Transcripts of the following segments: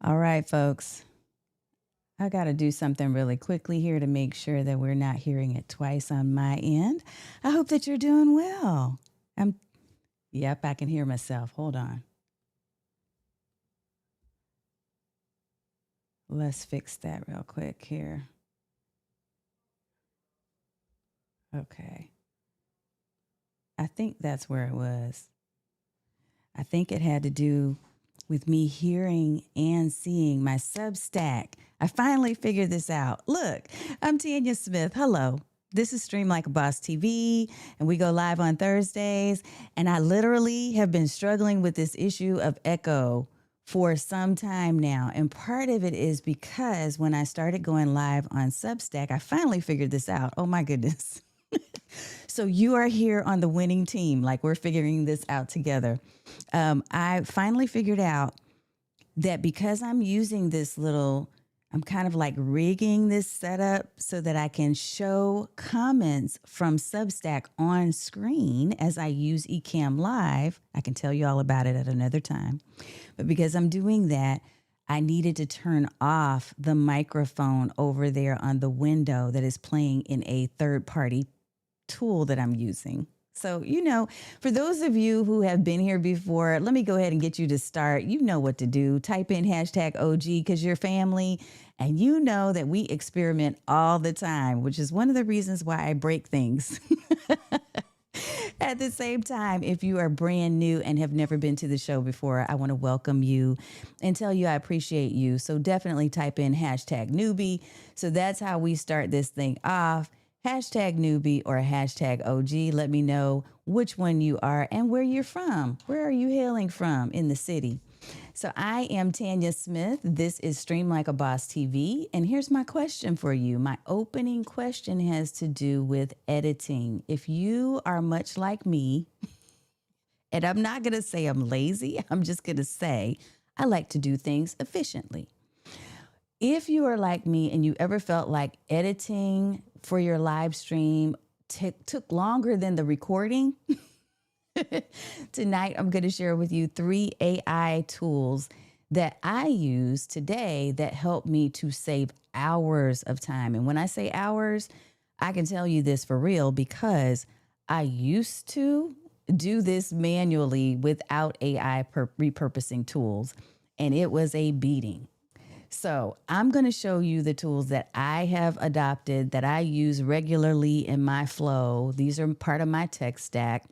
All right, folks. I got to do something really quickly here to make sure that we're not hearing it twice on my end. I hope that you're doing well. I'm Yep, I can hear myself. Hold on. Let's fix that real quick here. Okay. I think that's where it was. I think it had to do with me hearing and seeing my Substack. I finally figured this out. Look, I'm Tanya Smith. Hello. This is Stream Like a Boss TV, and we go live on Thursdays. And I literally have been struggling with this issue of echo for some time now. And part of it is because when I started going live on Substack, I finally figured this out. Oh my goodness. So you are here on the winning team. Like we're figuring this out together. I finally figured out that because I'm using this little, I'm kind of like rigging this setup so that I can show comments from Substack on screen as I use Ecamm Live. I can tell you all about it at another time. But because I'm doing that, I needed to turn off the microphone over there on the window that is playing in a third-party tool that I'm using. So, for those of you who have been here before, let me go ahead and get you to start. You know what to do. Type in hashtag OG because you're family. And you know that we experiment all the time, which is one of the reasons why I break things. At the same time, if you are brand new and have never been to the show before, I want to welcome you and tell you I appreciate you. So definitely type in hashtag newbie. So that's how we start this thing off. Hashtag newbie or hashtag OG. Let me know which one you are and where you're from. Where are you hailing from in the city? So I am Tanya Smith. This is Stream Like a Boss TV. And here's my question for you. My opening question has to do with editing. If you are much like me, and I'm not going to say I'm lazy, I'm just going to say I like to do things efficiently. If you are like me and you ever felt like editing for your live stream took longer than the recording, tonight I'm going to share with you 3 AI tools that I use today that help me to save hours of time. And when I say hours, I can tell you this for real because I used to do this manually without AI repurposing tools, and it was a beating. So I'm going to show you the tools that I have adopted that I use regularly in my flow. These are part of my tech stack.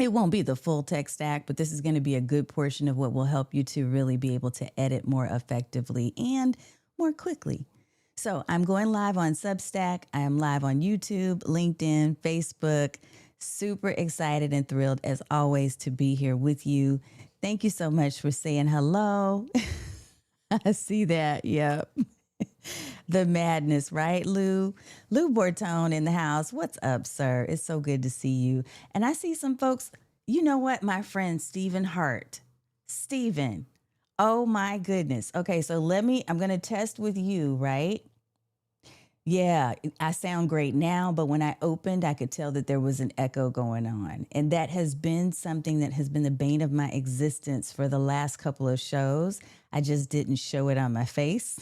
It won't be the full tech stack, but this is going to be a good portion of what will help you to really be able to edit more effectively and more quickly. So I'm going live on Substack. I am live on YouTube, LinkedIn, Facebook. Super excited and thrilled as always to be here with you. Thank you so much for saying hello. I see that. Yep. The madness, right, Lou? Lou Bortone in the house. What's up, sir? It's so good to see you. And I see some folks, you know what? My friend, Stephen Hart. Stephen. Oh my goodness. Okay, so I'm going to test with you, right? Yeah, I sound great now, but when I opened, I could tell that there was an echo going on. And that has been something that has been the bane of my existence for the last couple of shows. I just didn't show it on my face,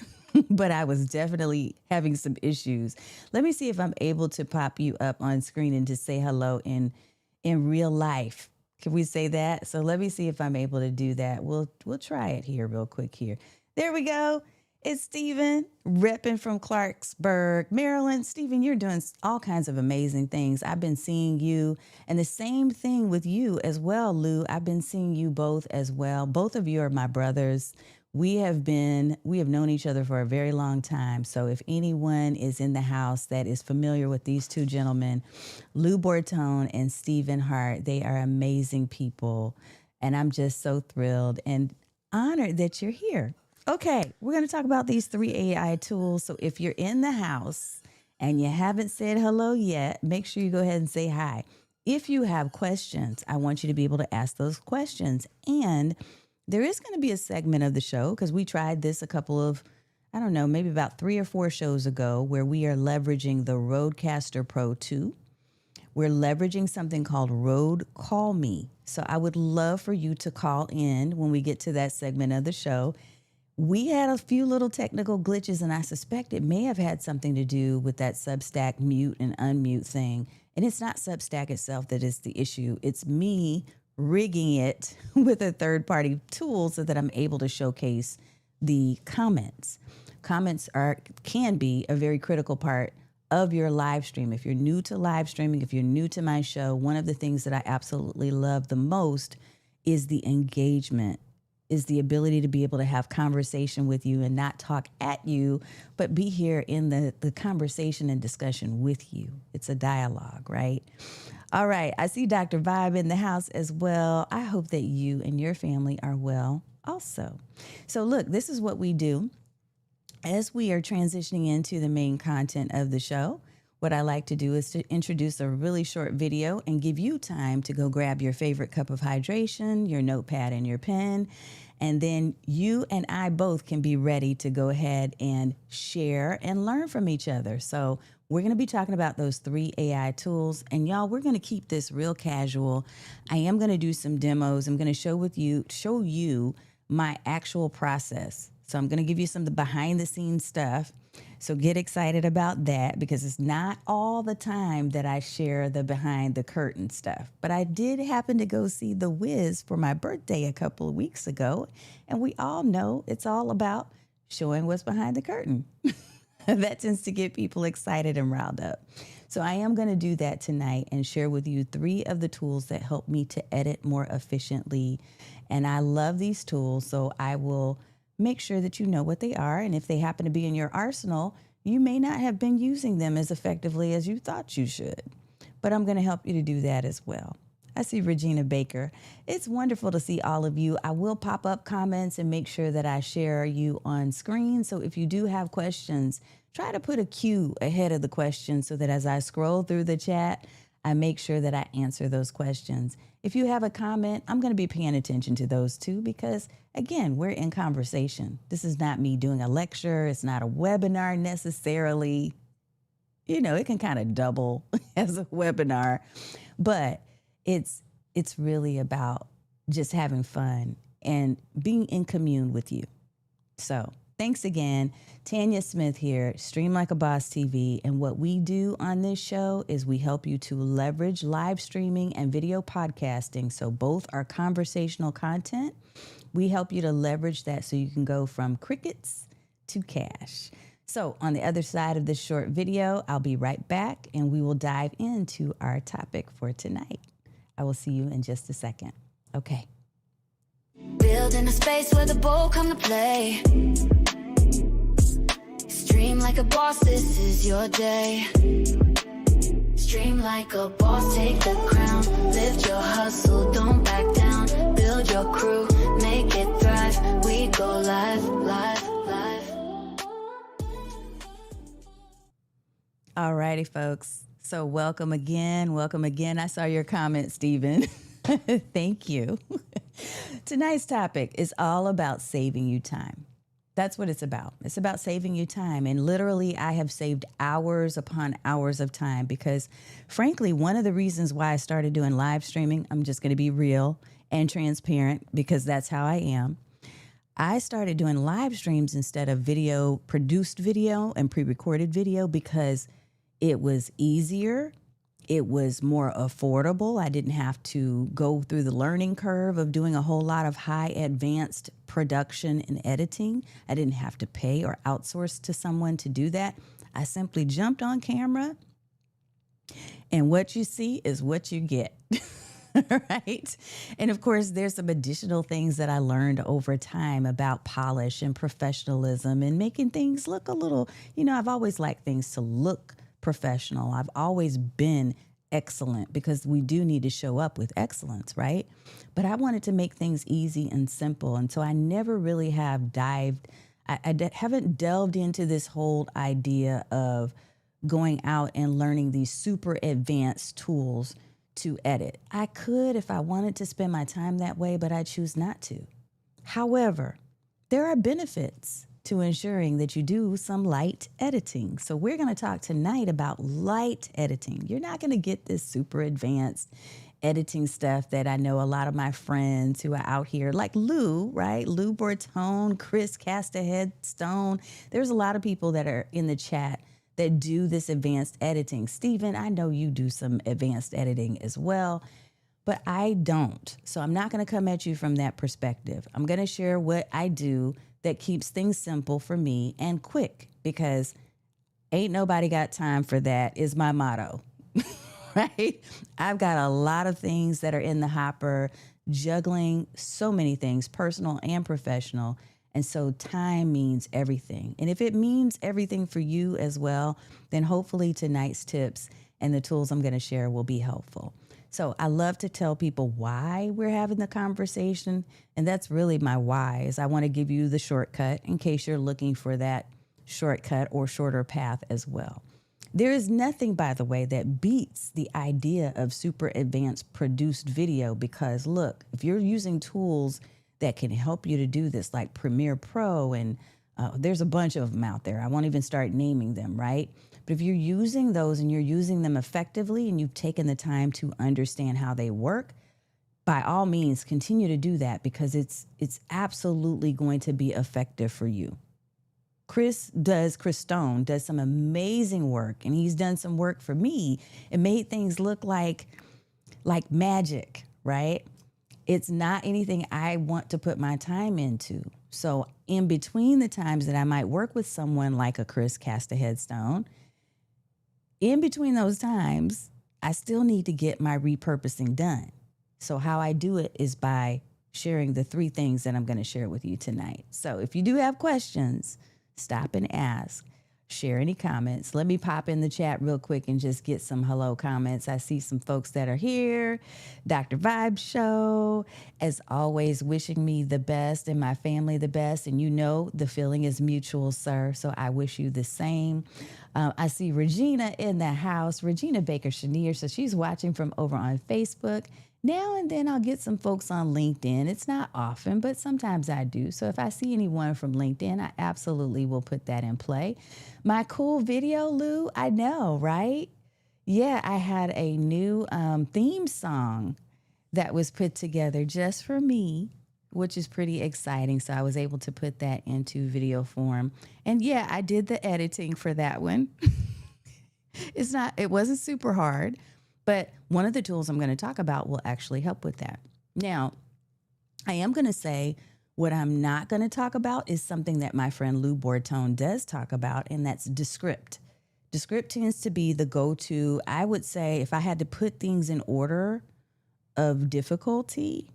but I was definitely having some issues. Let me see if I'm able to pop you up on screen and to say hello in real life. Can we say that? So let me see if I'm able to do that. We'll try it here real quick here. There we go. It's Stephen, repping from Clarksburg, Maryland. Stephen, you're doing all kinds of amazing things. I've been seeing you, and the same thing with you as well, Lou. I've been seeing you both as well. Both of you are my brothers. We have known each other for a very long time. So if anyone is in the house that is familiar with these two gentlemen, Lou Bortone and Stephen Hart, they are amazing people. And I'm just so thrilled and honored that you're here. Okay, we're going to talk about these 3 AI tools. So if you're in the house and you haven't said hello yet, make sure you go ahead and say hi. If you have questions, I want you to be able to ask those questions. And there is going to be a segment of the show because we tried this a couple of, I don't know, maybe about 3 or 4 shows ago where we are leveraging the Rodecaster Pro 2. We're leveraging something called Rode Call Me. So I would love for you to call in when we get to that segment of the show. we had a few little technical glitches, and I suspect it may have had something to do with that Substack mute and unmute thing. And it's not Substack itself that is the issue. It's me rigging it with a third-party tool so that I'm able to showcase the comments. Comments can be a very critical part of your live stream. If you're new to live streaming, if you're new to my show, one of the things that I absolutely love the most is the engagement, is the ability to be able to have conversation with you and not talk at you, but be here in the conversation and discussion with you. It's a dialogue, right? All right. I see Dr. Vibe in the house as well. I hope that you and your family are well also. So look, this is what we do. As we are transitioning into the main content of the show, what I like to do is to introduce a really short video and give you time to go grab your favorite cup of hydration, your notepad and your pen, and then you and I both can be ready to go ahead and share and learn from each other. So we're going to be talking about those 3 AI tools. And y'all, we're going to keep this real casual. I am going to do some demos. I'm going to show you my actual process. So I'm going to give you some of the behind the scenes stuff. So get excited about that, because it's not all the time that I share the behind the curtain stuff. But I did happen to go see The Wiz for my birthday a couple of weeks ago. And we all know it's all about showing what's behind the curtain. That tends to get people excited and riled up. So I am going to do that tonight and share with you 3 of the tools that help me to edit more efficiently. And I love these tools, so I will make sure that you know what they are. And if they happen to be in your arsenal, you may not have been using them as effectively as you thought you should. But I'm going to help you to do that as well. I see Regina Baker. It's wonderful to see all of you. I will pop up comments and make sure that I share you on screen. So if you do have questions, try to put a Q ahead of the question so that as I scroll through the chat, I make sure that I answer those questions. If you have a comment, I'm going to be paying attention to those too, because again, we're in conversation. This is not me doing a lecture. It's not a webinar necessarily. You know, it can kind of double as a webinar, but it's really about just having fun and being in commune with you. So thanks again. Tanya Smith here, Stream Like a Boss TV. And what we do on this show is we help you to leverage live streaming and video podcasting. So both are conversational content. We help you to leverage that so you can go from crickets to cash. So on the other side of this short video, I'll be right back and we will dive into our topic for tonight. I will see you in just a second. Okay. Building a space where the bold come to play. Stream like a boss, this is your day. Stream like a boss, take the crown. Lift your hustle, don't back down. Build your crew, make it thrive. We go live, live, live. All righty, folks. So welcome again. Welcome again. I saw your comment, Stephen. Thank you. Tonight's topic is all about saving you time. That's what it's about. It's about saving you time. And literally, I have saved hours upon hours of time because, frankly, one of the reasons why I started doing live streaming, I'm just going to be real and transparent because that's how I am. I started doing live streams instead of produced video and pre-recorded video because it was easier. It was more affordable. I didn't have to go through the learning curve of doing a whole lot of high advanced production and editing. I didn't have to pay or outsource to someone to do that. I simply jumped on camera, and what you see is what you get. Right? And of course, there's some additional things that I learned over time about polish and professionalism and making things look a little, I've always liked things to look professional. I've always been excellent because we do need to show up with excellence, right? But I wanted to make things easy and simple. And so I never really have haven't delved into this whole idea of going out and learning these super advanced tools to edit. I could if I wanted to spend my time that way, but I choose not to. However, there are benefits to ensuring that you do some light editing. So we're going to talk tonight about light editing. You're not going to get this super advanced editing stuff that I know a lot of my friends who are out here, like Lou, right? Lou Bortone, Chris Castahead-Stone. There's a lot of people that are in the chat that do this advanced editing. Stephen, I know you do some advanced editing as well, but I don't. So I'm not going to come at you from that perspective. I'm going to share what I do that keeps things simple for me and quick, because ain't nobody got time for that is my motto. Right? I've got a lot of things that are in the hopper, juggling so many things, personal and professional. And so time means everything. And if it means everything for you as well, then hopefully tonight's tips and the tools I'm going to share will be helpful. So I love to tell people why we're having the conversation. And that's really my why, is I want to give you the shortcut in case you're looking for that shortcut or shorter path as well. There is nothing, by the way, that beats the idea of super advanced produced video, because look, if you're using tools that can help you to do this, like Premiere Pro, and there's a bunch of them out there. I won't even start naming them, right? But if you're using those and you're using them effectively and you've taken the time to understand how they work, by all means, continue to do that, because it's absolutely going to be effective for you. Chris Stone does some amazing work, and he's done some work for me and made things look like magic, right? It's not anything I want to put my time into. So in between the times that I might work with someone like a Chris Castahead-Stone, in between those times, I still need to get my repurposing done. So how I do it is by sharing the 3 things that I'm going to share with you tonight. So if you do have questions, stop and ask. Share any comments. Let me pop in the chat real quick and just get some hello comments. I see some folks that are here. Dr. Vibe Show, as always, wishing me the best and my family the best. And you know the feeling is mutual, sir. So I wish you the same. I see Regina in the house, Regina Baker-Chenier. So she's watching from over on Facebook. Now and then I'll get some folks on LinkedIn. It's not often, but sometimes I do. So if I see anyone from LinkedIn, I absolutely will put that in play. My cool video, Lou, I know, right? Yeah, I had a new theme song that was put together just for me, which is pretty exciting. So I was able to put that into video form. And yeah, I did the editing for that one. It wasn't super hard. But one of the tools I'm going to talk about will actually help with that. Now, I am going to say what I'm not going to talk about is something that my friend Lou Bortone does talk about, and that's Descript. Descript tends to be the go-to. I would say if I had to put things in order of difficulty,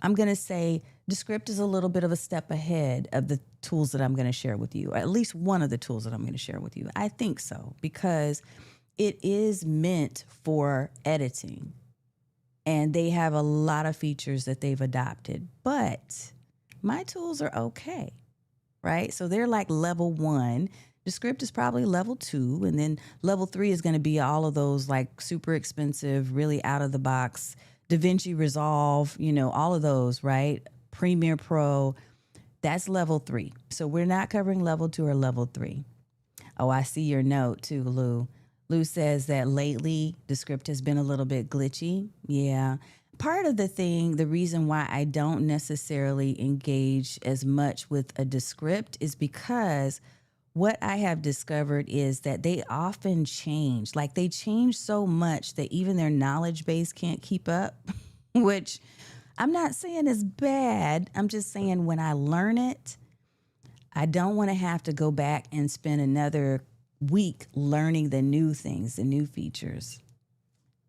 I'm going to say Descript is a little bit of a step ahead of the tools that I'm going to share with you, or at least one of the tools that I'm going to share with you. I think so, because it is meant for editing, and they have a lot of features that they've adopted, but my tools are okay, right? So they're like level 1. Descript is probably level 2, and then level 3 is going to be all of those like super expensive, really out of the box, DaVinci Resolve, all of those, right? Premiere Pro, that's level 3. So we're not covering level 2 or level 3. Oh, I see your note too, Lou. Lou says that lately Descript has been a little bit glitchy. Yeah. Part of the reason why I don't necessarily engage as much with a Descript is because what I have discovered is that they often change. Like they change so much that even their knowledge base can't keep up, which I'm not saying is bad. I'm just saying when I learn it, I don't want to have to go back and spend another week learning the new things, the new features.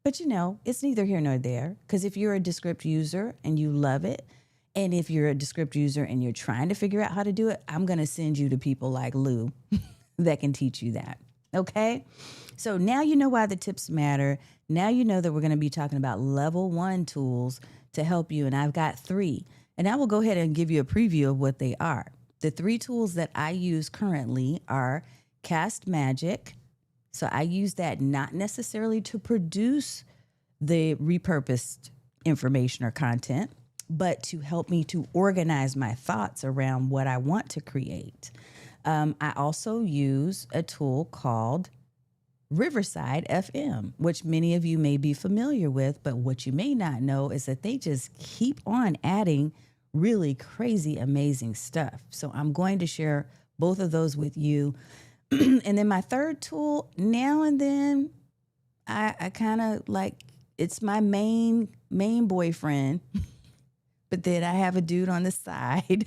But it's neither here nor there, because if you're a Descript user and you love it, and if you're a Descript user and you're trying to figure out how to do it, I'm going to send you to people like Lou that can teach you that. Okay? So now you know why the tips matter. Now you know that we're going to be talking about level 1 tools to help you, and I've got 3. And I will go ahead and give you a preview of what they are. The 3 tools that I use currently are CastMagic. So I use that not necessarily to produce the repurposed information or content, but to help me to organize my thoughts around what I want to create. I also use a tool called Riverside FM, which many of you may be familiar with, but what you may not know is that they just keep on adding really crazy, amazing stuff. So I'm going to share both of those with you. And then my third tool, now and then, I kind of like, it's my main boyfriend, but then I have a dude on the side.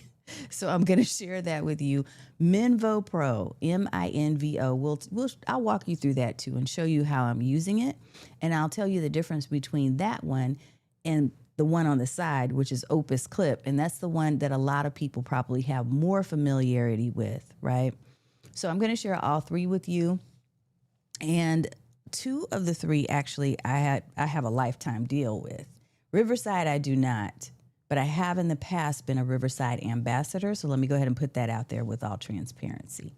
So I'm going to share that with you. Minvo Pro, Minvo. I'll walk you through that too and show you how I'm using it. And I'll tell you the difference between that one and the one on the side, which is Opus Clip. And that's the one that a lot of people probably have more familiarity with, right? So I'm going to share all three with you. And two of the three, actually, I have a lifetime deal with. Riverside, I do not. But I have in the past been a Riverside ambassador. So let me go ahead and put that out there with all transparency.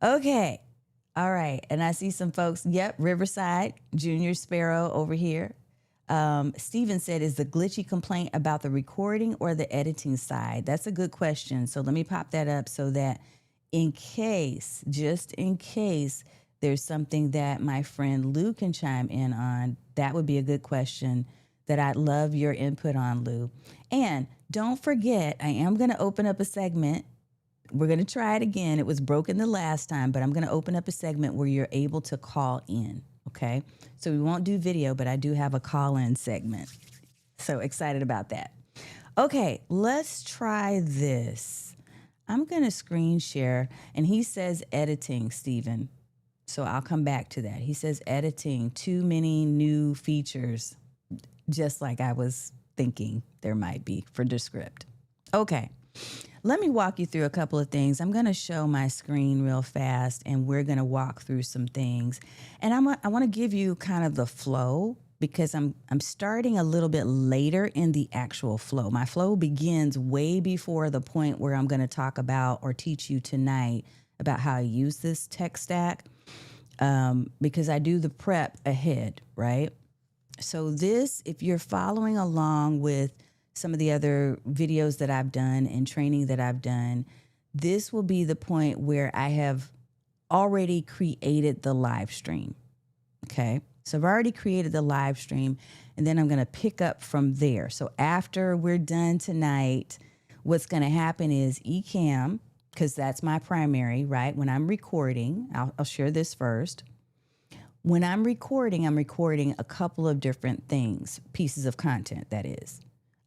Okay. All right. And I see some folks. Yep. Riverside, Junior Sparrow over here. Steven said, is the glitchy complaint about the recording or the editing side? That's a good question. So let me pop that up so that just in case there's something that my friend Lou can chime in on, that would be a good question that I'd love your input on, Lou. And don't forget, I am going to open up a segment. We're going to try it again. It was broken the last time, but I'm going to open up a segment where you're able to call in, okay? So we won't do video, but I do have a call-in segment. So excited about that. Okay, let's try this. I'm going to screen share, and he says editing, Stephen. So I'll come back to that. He says editing, too many new features, just like I was thinking there might be for Descript. Okay, let me walk you through a couple of things. I'm going to show my screen real fast, and we're going to walk through some things. And I want to give you kind of the flow because I'm starting a little bit later in the actual flow. My flow begins way before the point where I'm going to talk about or teach you tonight about how I use this tech stack because I do the prep ahead, right? So this, if you're following along with some of the other videos that I've done and training that I've done, this will be the point where I have already created the live stream. Okay. So I've already created the live stream, and then I'm going to pick up from there. So after we're done tonight, what's going to happen is Ecamm, because that's my primary, right? When I'm recording, I'll share this first. When I'm recording a couple of different things, pieces of content, that is.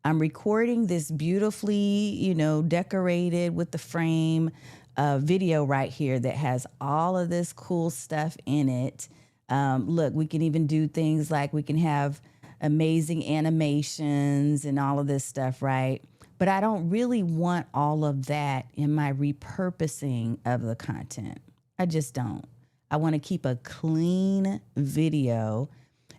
I'm recording this beautifully, decorated with the frame video right here that has all of this cool stuff in it. Look, we can even do things like we can have amazing animations and all of this stuff, right? But I don't really want all of that in my repurposing of the content. I just don't. I want to keep a clean video.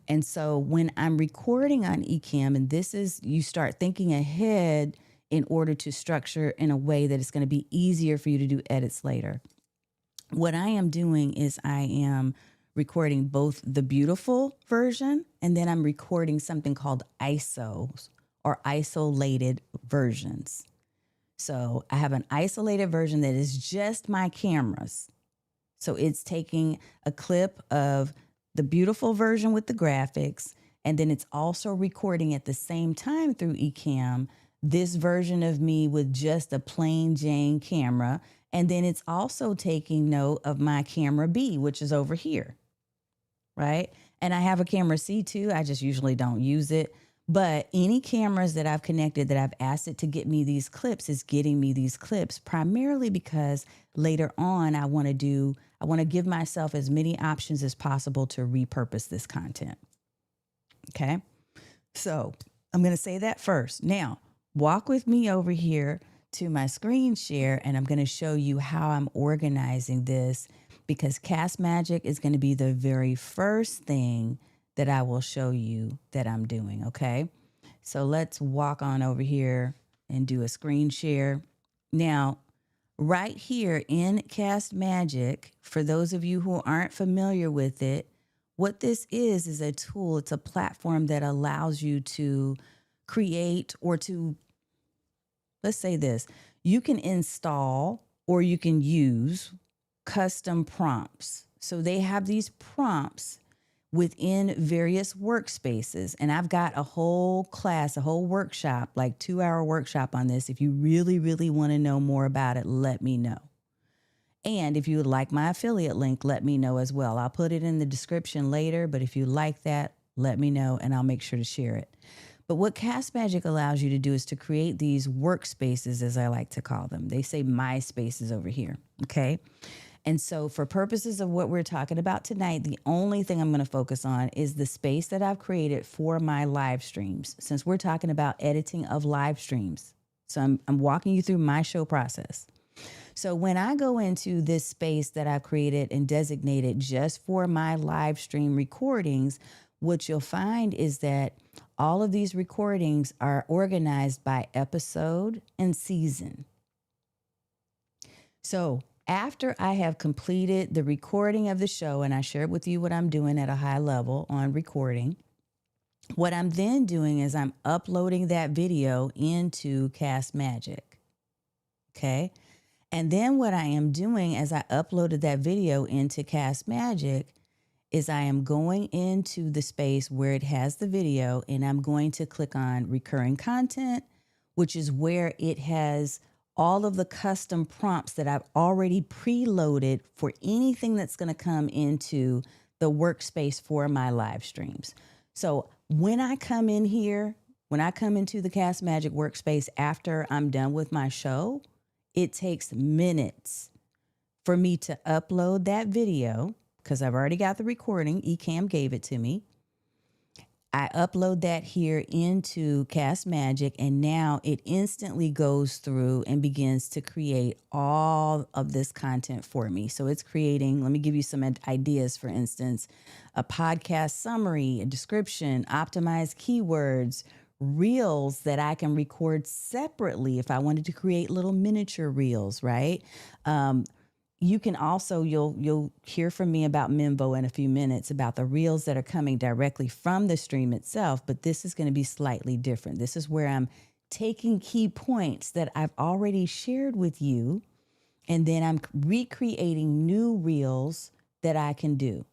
And so when I'm recording on Ecamm, and this is, you start thinking ahead in order to structure in a way that it's going to be easier for you to do edits later. What I am doing is I am recording both the beautiful version, and then I'm recording something called ISOs or isolated versions. So I have an isolated version that is just my cameras. So it's taking a clip of the beautiful version with the graphics, and then it's also recording at the same time through Ecamm this version of me with just a plain Jane camera. And then it's also taking note of my camera B, which is over here, right? And I have a camera C too. I just usually don't use it. But any cameras that I've connected that I've asked it to get me these clips is getting me these clips primarily because later on I want to give myself as many options as possible to repurpose this content. Okay. So I'm going to say that first. Now, walk with me over here to my screen share, and I'm going to show you how I'm organizing this because CastMagic is going to be the very first thing that I will show you that I'm doing, okay? So let's walk on over here and do a screen share. Now, right here in CastMagic, for those of you who aren't familiar with it, what this is a tool, it's a platform that allows you to create or to, let's say this, you can install or you can use custom prompts. So they have these prompts within various workspaces. And I've got a whole class, a whole workshop, like 2-hour workshop on this. If you really, really want to know more about it, let me know. And if you would like my affiliate link, let me know as well. I'll put it in the description later, but if you like that, let me know and I'll make sure to share it. But what CastMagic allows you to do is to create these workspaces, as I like to call them. They say my spaces over here, okay? And so for purposes of what we're talking about tonight, the only thing I'm going to focus on is the space that I've created for my live streams, since we're talking about editing of live streams. So I'm walking you through my show process. So when I go into this space that I've created and designated just for my live stream recordings, what you'll find is that all of these recordings are organized by episode and season. So after I have completed the recording of the show, and I shared with you what I'm doing at a high level on recording, what I'm then doing is I'm uploading that video into CastMagic. Okay. And then what I am doing as I uploaded that video into CastMagic is I am going into the space where it has the video and I'm going to click on recurring content, which is where it has all of the custom prompts that I've already preloaded for anything that's going to come into the workspace for my live streams. So when I come in here, when I come into the CastMagic workspace after I'm done with my show, it takes minutes for me to upload that video because I've already got the recording. Ecamm gave it to me. I upload that here into CastMagic, and now it instantly goes through and begins to create all of this content for me. So it's creating, let me give you some ideas, for instance, a podcast summary, a description, optimized keywords, reels that I can record separately if I wanted to create little miniature reels, right? You can also, you'll hear from me about Minvo in a few minutes about the reels that are coming directly from the stream itself, but this is going to be slightly different. This is where I'm taking key points that I've already shared with you, and then I'm recreating new reels that I can do.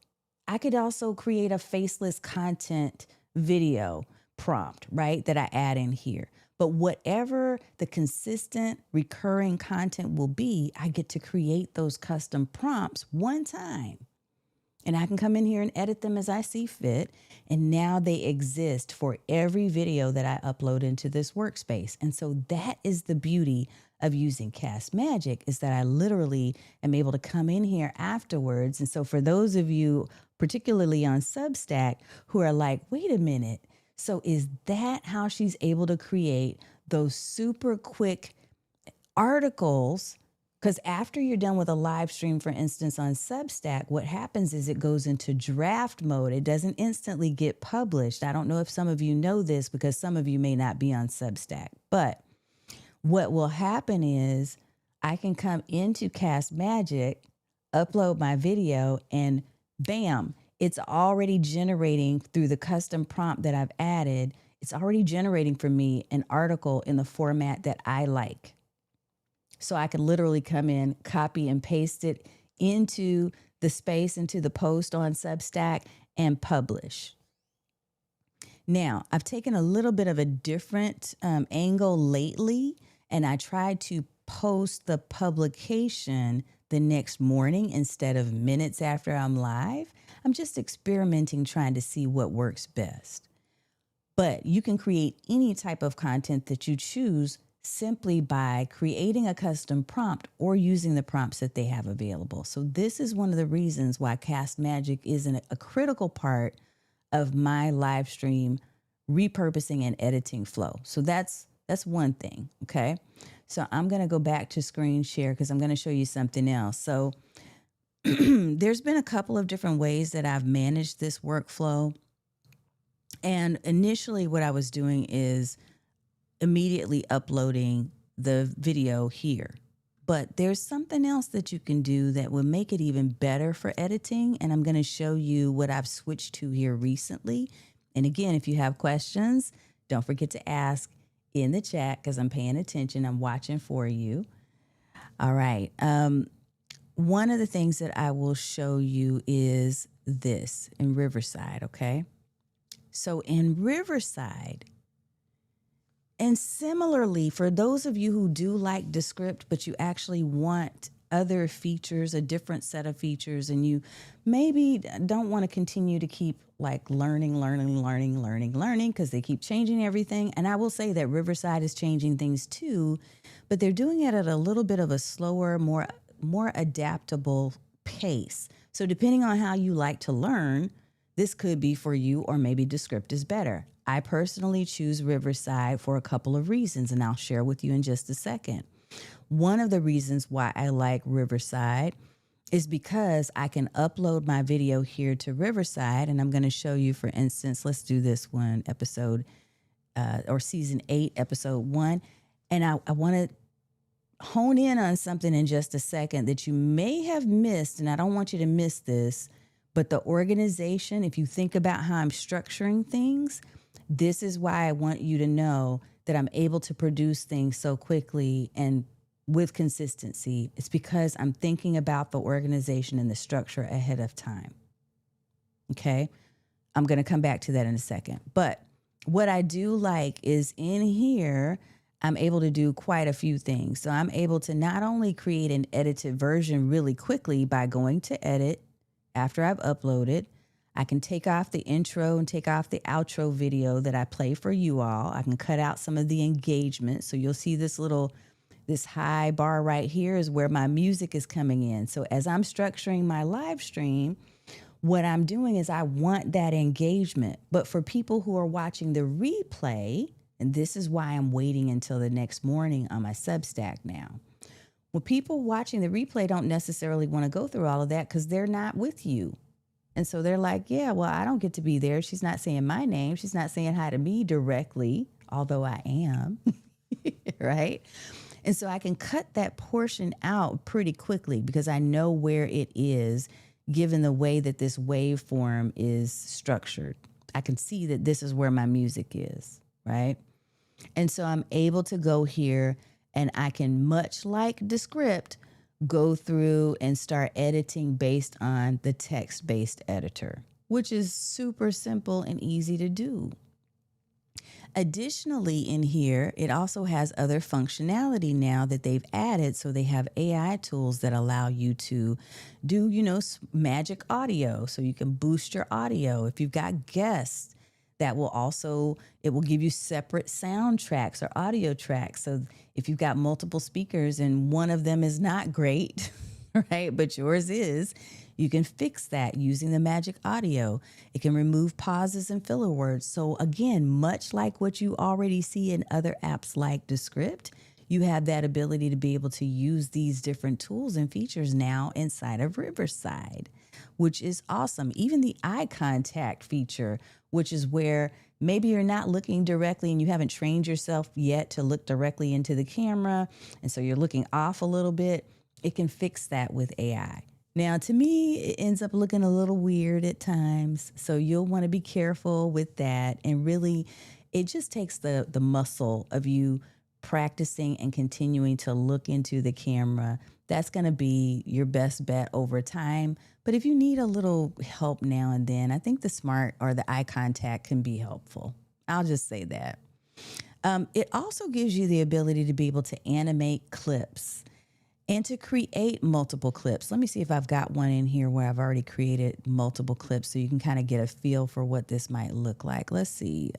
I could also create a faceless content video prompt, right, that I add in here. But whatever the consistent recurring content will be, I get to create those custom prompts one time. And I can come in here and edit them as I see fit. And now they exist for every video that I upload into this workspace. And so that is the beauty of using CastMagic, is that I literally am able to come in here afterwards. And so for those of you, particularly on Substack, who are like, wait a minute, so is that how she's able to create those super quick articles? Because after you're done with a live stream, for instance, on Substack, what happens is it goes into draft mode. It doesn't instantly get published. I don't know if some of you know this because some of you may not be on Substack. But what will happen is I can come into CastMagic, upload my video, and bam, it's already generating through the custom prompt that I've added. It's already generating for me an article in the format that I like. So I can literally come in, copy and paste it into the space, into the post on Substack, and publish. Now, I've taken a little bit of a different angle lately, and I tried to post the publication the next morning instead of minutes after I'm live. I'm just experimenting, trying to see what works best. But you can create any type of content that you choose simply by creating a custom prompt or using the prompts that they have available. So this is one of the reasons why CastMagic is a critical part of my live stream repurposing and editing flow. So that's one thing, okay? So I'm going to go back to screen share because I'm going to show you something else. So there's been a couple of different ways that I've managed this workflow. And initially what I was doing is immediately uploading the video here. But there's something else that you can do that will make it even better for editing. And I'm going to show you what I've switched to here recently. And again, if you have questions, don't forget to ask in the chat because I'm paying attention. I'm watching for you. All right. one of the things that I will show you is this in Riverside, okay? So in Riverside, and similarly, for those of you who do like Descript, but you actually want other features, a different set of features, and you maybe don't want to continue to keep like learning, because they keep changing everything. And I will say that Riverside is changing things too, but they're doing it at a little bit of a slower, more adaptable pace. So depending on how you like to learn, this could be for you, or maybe Descript is better. I personally choose Riverside for a couple of reasons, and I'll share with you in just a second. One of the reasons why I like Riverside is because I can upload my video here to Riverside, and I'm going to show you, for instance, let's do this one, episode or season 8, episode 1. And I want to hone in on something in just a second that you may have missed, and I don't want you to miss this, but the organization, if you think about how I'm structuring things, this is why I want you to know that I'm able to produce things so quickly and with consistency. It's because I'm thinking about the organization and the structure ahead of time. Okay? I'm going to come back to that in a second. But what I do like is in here, I'm able to do quite a few things. So I'm able to not only create an edited version really quickly by going to edit after I've uploaded. I can take off the intro and take off the outro video that I play for you all. I can cut out some of the engagement. So you'll see this high bar right here is where my music is coming in. So as I'm structuring my live stream, what I'm doing is I want that engagement. But for people who are watching the replay, and this is why I'm waiting until the next morning on my Substack now. Well, people watching the replay don't necessarily want to go through all of that because they're not with you. And so they're like, yeah, well, I don't get to be there. She's not saying my name. She's not saying hi to me directly, although I am, right? And so I can cut that portion out pretty quickly because I know where it is given the way that this waveform is structured. I can see that this is where my music is, right? And so I'm able to go here and I can, much like Descript, go through and start editing based on the text-based editor, which is super simple and easy to do. Additionally, in here, it also has other functionality now that they've added. So they have AI tools that allow you to do, magic audio. So you can boost your audio. If you've got guests, it will give you separate soundtracks or audio tracks. So if you've got multiple speakers and one of them is not great, right, but yours is, you can fix that using the magic audio. It can remove pauses and filler words. So again, much like what you already see in other apps like Descript, you have that ability to be able to use these different tools and features now inside of Riverside, which is awesome. Even the eye contact feature, which is where maybe you're not looking directly and you haven't trained yourself yet to look directly into the camera, and so you're looking off a little bit, it can fix that with AI. Now, to me, it ends up looking a little weird at times, so you'll want to be careful with that. And really, it just takes the muscle of you practicing and continuing to look into the camera. That's going to be your best bet over time. But if you need a little help now and then, I think the smart or the eye contact can be helpful. I'll just say that. It also gives you the ability to be able to animate clips and to create multiple clips. Let me see if I've got one in here where I've already created multiple clips so you can kind of get a feel for what this might look like. Let's see.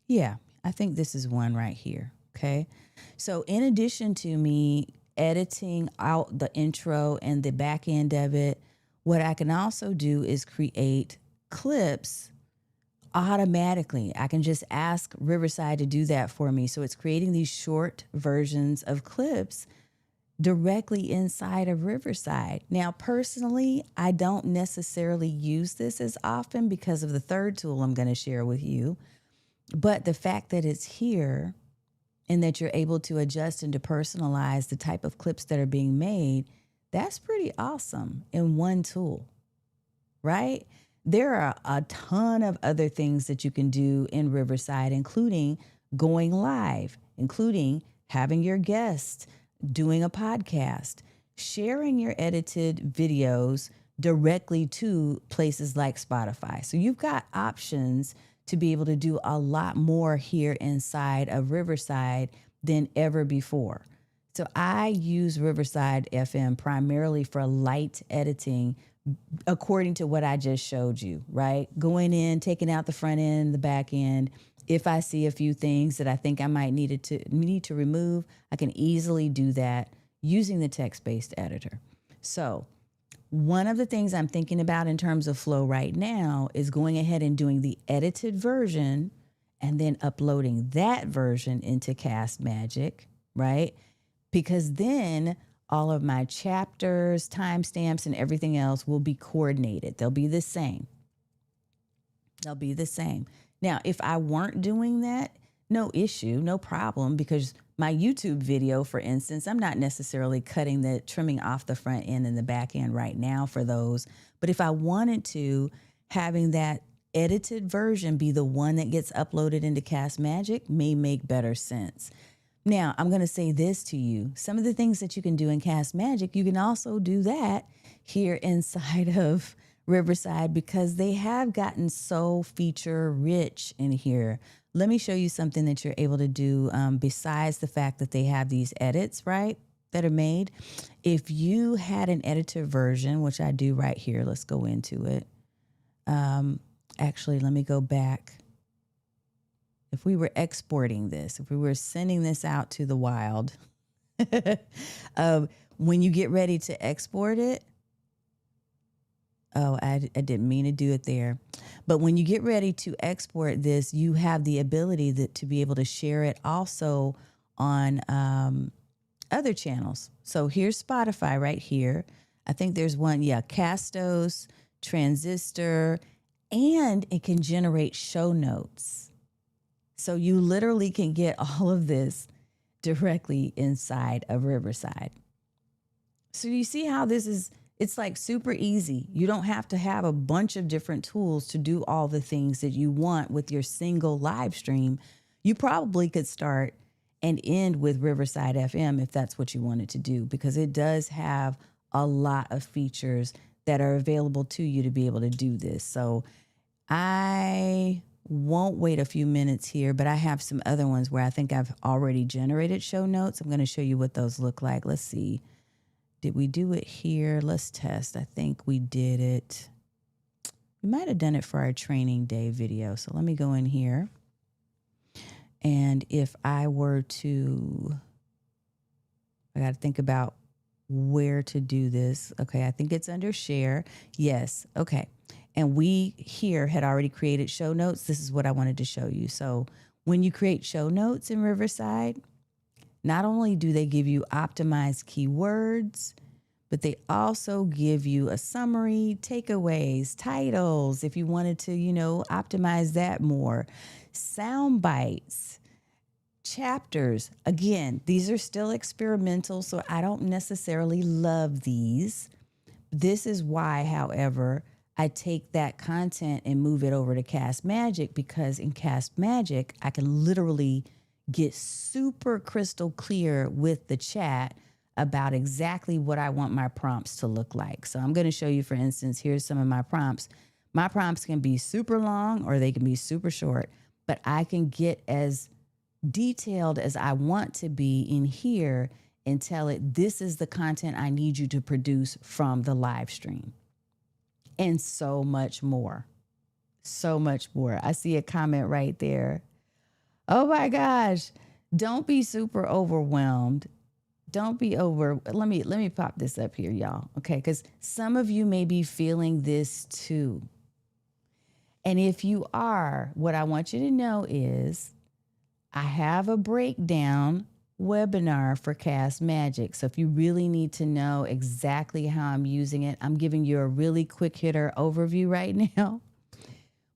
Yeah, I think this is one right here. Okay. So in addition to me editing out the intro and the back end of it, what I can also do is create clips automatically. I can just ask Riverside to do that for me. So it's creating these short versions of clips directly inside of Riverside. Now, personally, I don't necessarily use this as often because of the third tool I'm going to share with you. But the fact that it's here and that you're able to adjust and to personalize the type of clips that are being made, that's pretty awesome in one tool, right? There are a ton of other things that you can do in Riverside, including going live, including having your guests doing a podcast, sharing your edited videos directly to places like Spotify. So you've got options to be able to do a lot more here inside of Riverside than ever before. So I use Riverside FM primarily for light editing, according to what I just showed you, right? Going in, taking out the front end, the back end. If I see a few things that I think I might need to remove, I can easily do that using the text-based editor. So one of the things I'm thinking about in terms of flow right now is going ahead and doing the edited version and then uploading that version into CastMagic, right? Because then all of my chapters, timestamps, and everything else will be coordinated. They'll be the same. They'll be the same. Now, if I weren't doing that, no issue, no problem, because my YouTube video, for instance, I'm not necessarily trimming off the front end and the back end right now for those. But if I wanted to, having that edited version be the one that gets uploaded into CastMagic may make better sense. Now, I'm going to say this to you. Some of the things that you can do in CastMagic, you can also do that here inside of Riverside because they have gotten so feature rich in here. Let me show you something that you're able to do besides the fact that they have these edits, right, that are made. If you had an editor version, which I do right here, let's go into it. Actually, let me go back. If we were exporting this, if we were sending this out to the wild, when you get ready to export it, I didn't mean to do it there. But when you get ready to export this, you have the ability to be able to share it also on other channels. So here's Spotify right here. I think there's one, Castos, Transistor, and it can generate show notes. So you literally can get all of this directly inside of Riverside. So you see how it's like super easy. You don't have to have a bunch of different tools to do all the things that you want with your single live stream. You probably could start and end with Riverside FM if that's what you wanted to do, because it does have a lot of features that are available to you to be able to do this. So I won't wait a few minutes here, but I have some other ones where I think I've already generated show notes. I'm going to show you what those look like. Let's see. Did we do it here? Let's test. I think we did it. We might have done it for our training day video. So let me go in here. And if I were to, I got to think about where to do this. Okay, I think it's under share. Yes. Okay. And we here had already created show notes. This is what I wanted to show you. So when you create show notes in Riverside, not only do they give you optimized keywords, but they also give you a summary, takeaways, titles, if you wanted to, optimize that more, sound bites, chapters. Again, these are still experimental, so I don't necessarily love these. This is why, however, I take that content and move it over to CastMagic, because in CastMagic, I can literally get super crystal clear with the chat about exactly what I want my prompts to look like. So I'm going to show you, for instance, here's some of my prompts. My prompts can be super long or they can be super short, but I can get as detailed as I want to be in here and tell it, this is the content I need you to produce from the live stream. And so much more. So much more. I see a comment right there. Oh my gosh. Don't be super overwhelmed. Don't be let me pop this up here, y'all. Okay, because some of you may be feeling this too. And if you are, what I want you to know is I have a breakdown webinar for CastMagic. So if you really need to know exactly how I'm using it, I'm giving you a really quick hitter overview right now.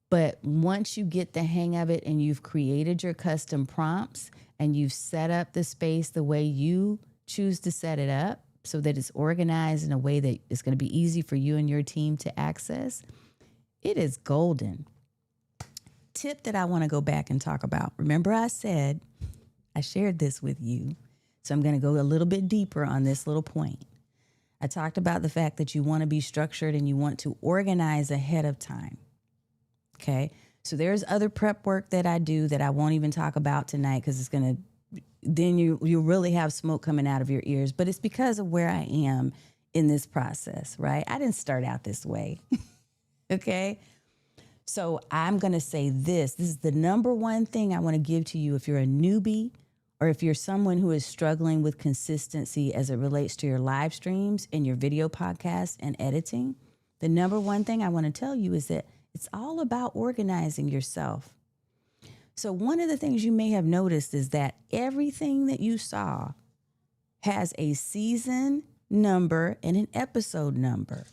But once you get the hang of it and you've created your custom prompts and you've set up the space the way you choose to set it up so that it's organized in a way that it's going to be easy for you and your team to access, it is golden. Tip that I want to go back and talk about. Remember I said, I shared this with you, so I'm going to go a little bit deeper on this little point. I talked about the fact that you want to be structured and you want to organize ahead of time. Okay. So there's other prep work that I do that I won't even talk about tonight because it's going to, then you really have smoke coming out of your ears. But it's because of where I am in this process, right? I didn't start out this way. Okay. So I'm going to say this. This is the number one thing I want to give to you if you're a newbie or if you're someone who is struggling with consistency as it relates to your live streams and your video podcasts and editing. The number one thing I want to tell you is that it's all about organizing yourself. So one of the things you may have noticed is that everything that you saw has a season number and an episode number.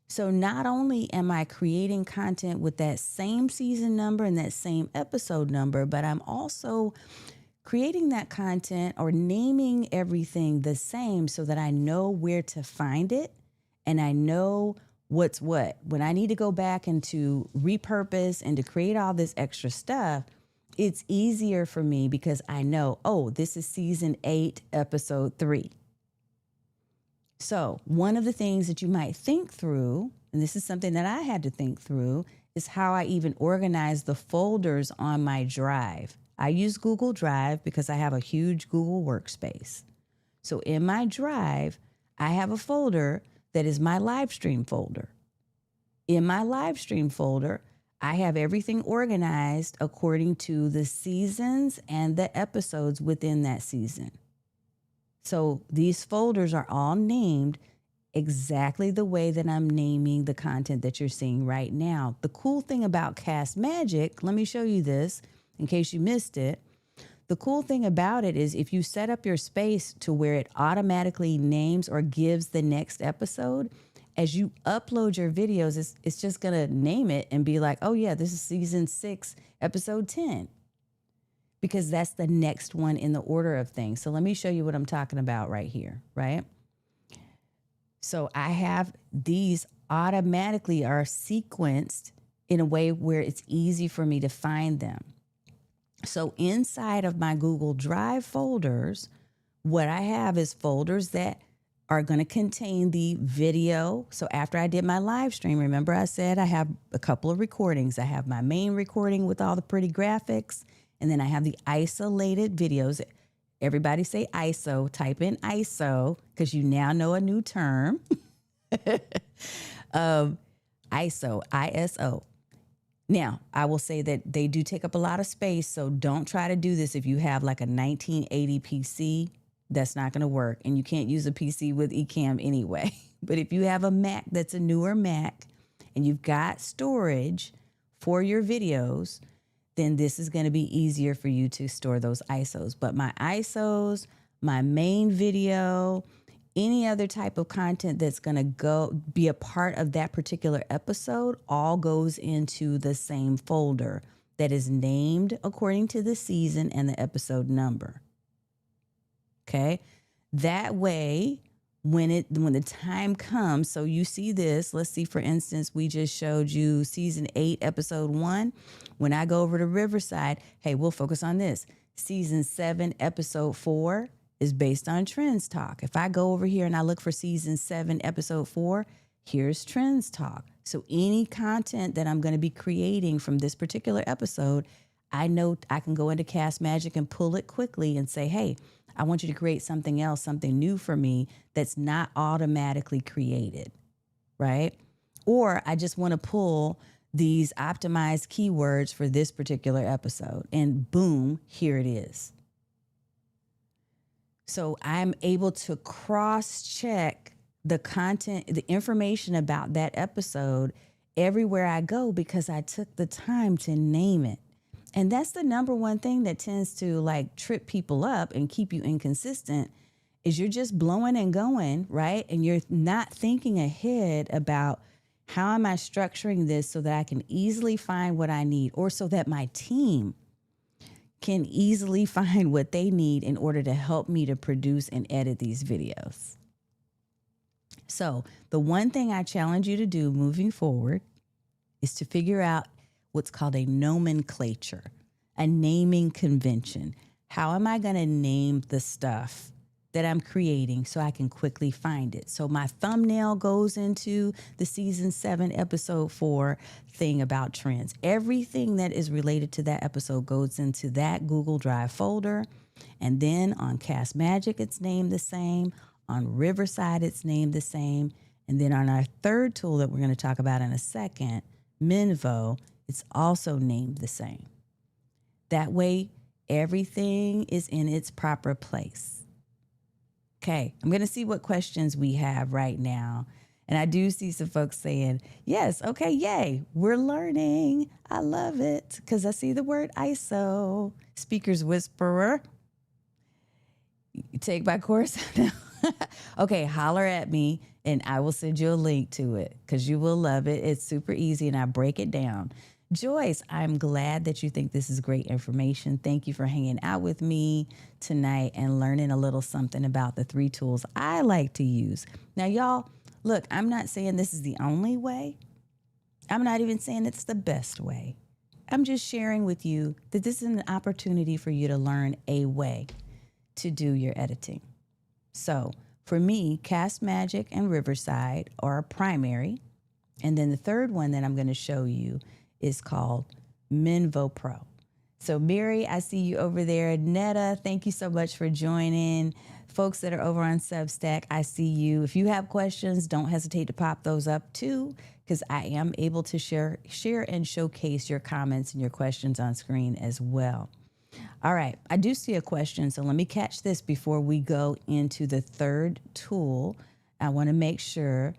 So not only am I creating content with that same season number and that same episode number, but I'm also creating that content or naming everything the same so that I know where to find it and I know what's what. When I need to go back and to repurpose and to create all this extra stuff, it's easier for me because I know, oh, this is season 8, episode 3. So one of the things that you might think through, and this is something that I had to think through, is how I even organize the folders on my drive. I use Google Drive because I have a huge Google workspace. So in my drive, I have a folder that is my live stream folder. In my live stream folder, I have everything organized according to the seasons and the episodes within that season. So these folders are all named exactly the way that I'm naming the content that you're seeing right now. The cool thing about CastMagic, let me show you this in case you missed it. The cool thing about it is if you set up your space to where it automatically names or gives the next episode, as you upload your videos, it's just going to name it and be like, oh yeah, this is season 6, episode 10. Because that's the next one in the order of things. So let me show you what I'm talking about right here, right? So I have these automatically are sequenced in a way where it's easy for me to find them. So inside of my Google Drive folders, what I have is folders that are going to contain the video. So after I did my live stream, remember I said I have a couple of recordings. I have my main recording with all the pretty graphics, and then I have the isolated videos. Everybody say ISO, type in ISO, because you now know a new term. ISO, ISO. Now, I will say that they do take up a lot of space, so don't try to do this if you have like a 1980 PC. That's not going to work, and you can't use a PC with Ecamm anyway. But if you have a Mac that's a newer Mac and you've got storage for your videos, then this is going to be easier for you to store those ISOs. But my ISOs, my main video, any other type of content that's going to go be a part of that particular episode all goes into the same folder that is named according to the season and the episode number. Okay. That way, when the time comes, so you see this, let's see, for instance, we just showed you season 8, episode 1. When I go over to Riverside, hey, we'll focus on this. Season 7, episode 4 is based on Trends Talk. If I go over here and I look for season 7, episode 4, here's Trends Talk. So any content that I'm going to be creating from this particular episode, I know I can go into CastMagic and pull it quickly and say, hey, I want you to create something else, something new for me that's not automatically created, right? Or I just want to pull these optimized keywords for this particular episode, and boom, here it is. So I'm able to cross-check the content, the information about that episode everywhere I go because I took the time to name it. And that's the number one thing that tends to like trip people up and keep you inconsistent is you're just blowing and going, right? And you're not thinking ahead about how am I structuring this so that I can easily find what I need, or so that my team can easily find what they need in order to help me to produce and edit these videos. So the one thing I challenge you to do moving forward is to figure out what's called a nomenclature, a naming convention. How am I going to name the stuff that I'm creating so I can quickly find it. So my thumbnail goes into the season 7, episode 4 thing about trends. Everything that is related to that episode goes into that Google Drive folder. And then on CastMagic, it's named the same. On Riverside, it's named the same. And then on our third tool that we're going to talk about in a second, Minvo, it's also named the same. That way, everything is in its proper place. Okay, I'm going to see what questions we have right now. And I do see some folks saying, yes, okay, yay, we're learning. I love it because I see the word ISO, speaker's whisperer. You take my course? Okay, holler at me and I will send you a link to it because you will love it. It's super easy and I break it down. Joyce, I'm glad that you think this is great information. Thank you for hanging out with me tonight and learning a little something about the 3 tools I like to use. Now, y'all, look, I'm not saying this is the only way. I'm not even saying it's the best way. I'm just sharing with you that this is an opportunity for you to learn a way to do your editing. So for me, CastMagic and Riverside are primary. And then the third one that I'm going to show you is called Minvo Pro. So Mary, I see you over there. Netta, thank you so much for joining. Folks that are over on Substack, I see you. If you have questions, don't hesitate to pop those up too, because I am able to share and showcase your comments and your questions on screen as well. All right, I do see a question, so let me catch this before we go into the third tool. I want to make sure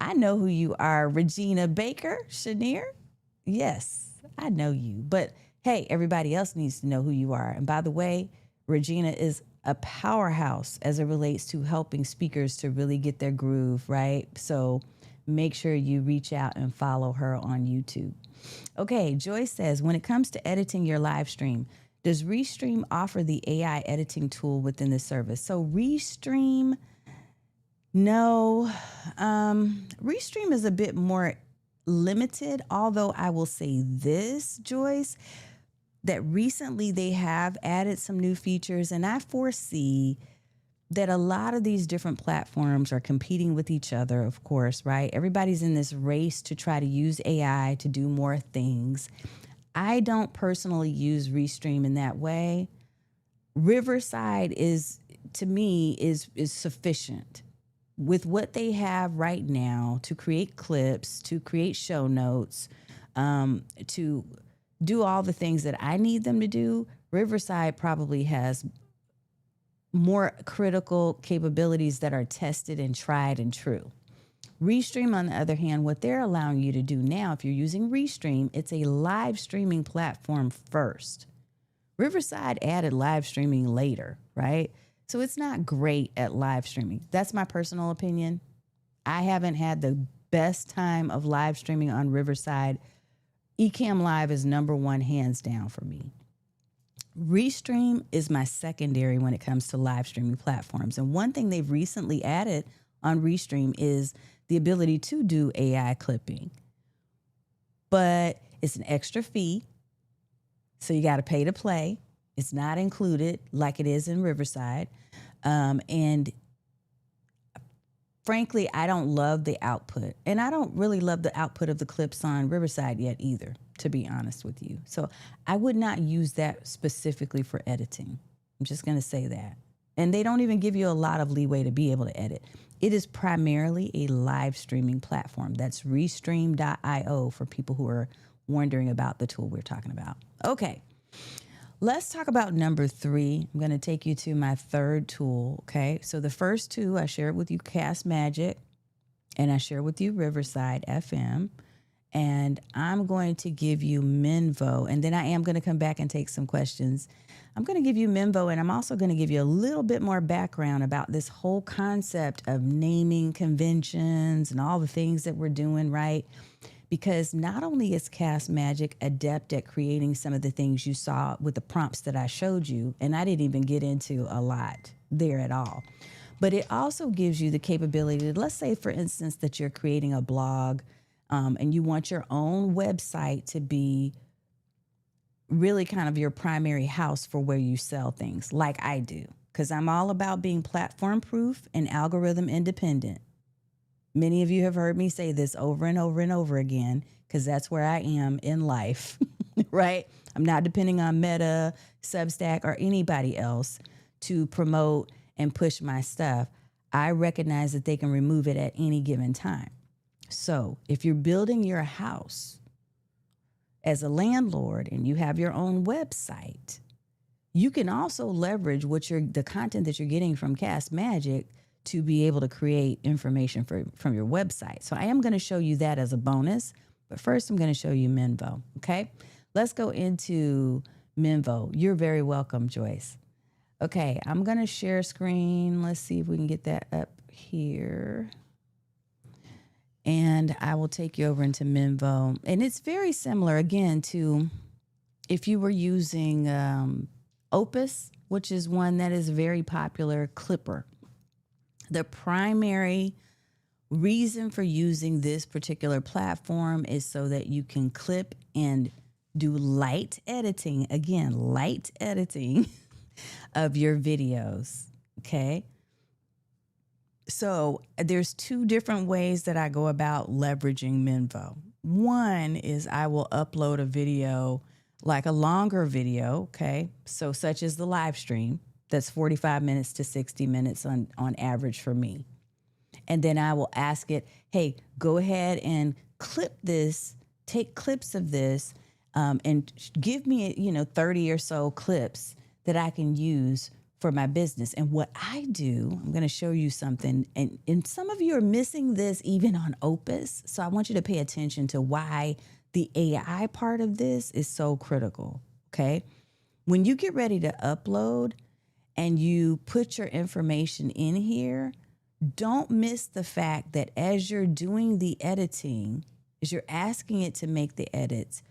I know who you are. Regina Baker, Chenier. Yes, I know you. But hey, everybody else needs to know who you are. And by the way, Regina is a powerhouse as it relates to helping speakers to really get their groove, right? So make sure you reach out and follow her on YouTube. Okay, Joyce says, when it comes to editing your live stream, does Restream offer the AI editing tool within the service? So Restream, no. Restream is a bit more limited, although I will say this, Joyce, that recently they have added some new features, and I foresee that a lot of these different platforms are competing with each other, of course, right? Everybody's in this race to try to use AI to do more things. I don't personally use Restream in that way. Riverside is, to me, is sufficient with what they have right now to create clips, to create show notes, to do all the things that I need them to do. Riverside probably has more critical capabilities that are tested and tried and true. Restream, on the other hand, what they're allowing you to do now, if you're using Restream, it's a live streaming platform first. Riverside added live streaming later, right? So it's not great at live streaming. That's my personal opinion. I haven't had the best time of live streaming on Riverside. Ecamm Live is number one, hands down for me. Restream is my secondary when it comes to live streaming platforms. And one thing they've recently added on Restream is the ability to do AI clipping. But it's an extra fee, so you got to pay to play. It's not included like it is in Riverside. And frankly, I don't love the output. And I don't really love the output of the clips on Riverside yet either, to be honest with you. So I would not use that specifically for editing. I'm just going to say that. And they don't even give you a lot of leeway to be able to edit. It is primarily a live streaming platform. That's restream.io for people who are wondering about the tool we're talking about. Okay. Let's talk about number 3. I'm going to take you to my third tool, okay? So the first two, I shared with you CastMagic, and I shared with you Riverside FM, and I'm going to give you Minvo, and then I am going to come back and take some questions. I'm going to give you Minvo, and I'm also going to give you a little bit more background about this whole concept of naming conventions and all the things that we're doing, right? Because not only is CastMagic adept at creating some of the things you saw with the prompts that I showed you, and I didn't even get into a lot there at all, but it also gives you the capability to, let's say, for instance, that you're creating a blog and you want your own website to be really kind of your primary house for where you sell things, like I do, because I'm all about being platform proof and algorithm independent. Many of you have heard me say this over and over and over again, because that's where I am in life, right? I'm not depending on Meta, Substack, or anybody else to promote and push my stuff. I recognize that they can remove it at any given time. So if you're building your house as a landlord and you have your own website, you can also leverage the content that you're getting from CastMagic to be able to create information from your website. So I am going to show you that as a bonus, but first I'm going to show you Minvo. Okay, let's go into Minvo. You're very welcome, Joyce. Okay, I'm going to share screen. Let's see if we can get that up here. And I will take you over into Minvo. And it's very similar, again, to if you were using Opus, which is one that is very popular, Clipper. The primary reason for using this particular platform is so that you can clip and do light editing, again, light editing of your videos, okay? So there's two different ways that I go about leveraging Minvo. One is I will upload a video, like a longer video, okay? So such as the live stream, that's 45 minutes to 60 minutes on average for me. And then I will ask it, hey, go ahead and clip this, take clips of this, and give me, 30 or so clips that I can use for my business. And what I do, I'm going to show you something, and some of you are missing this even on Opus. So I want you to pay attention to why the AI part of this is so critical, okay? When you get ready to upload and you put your information in here, don't miss the fact that as you're doing the editing, as you're asking it to make the edits,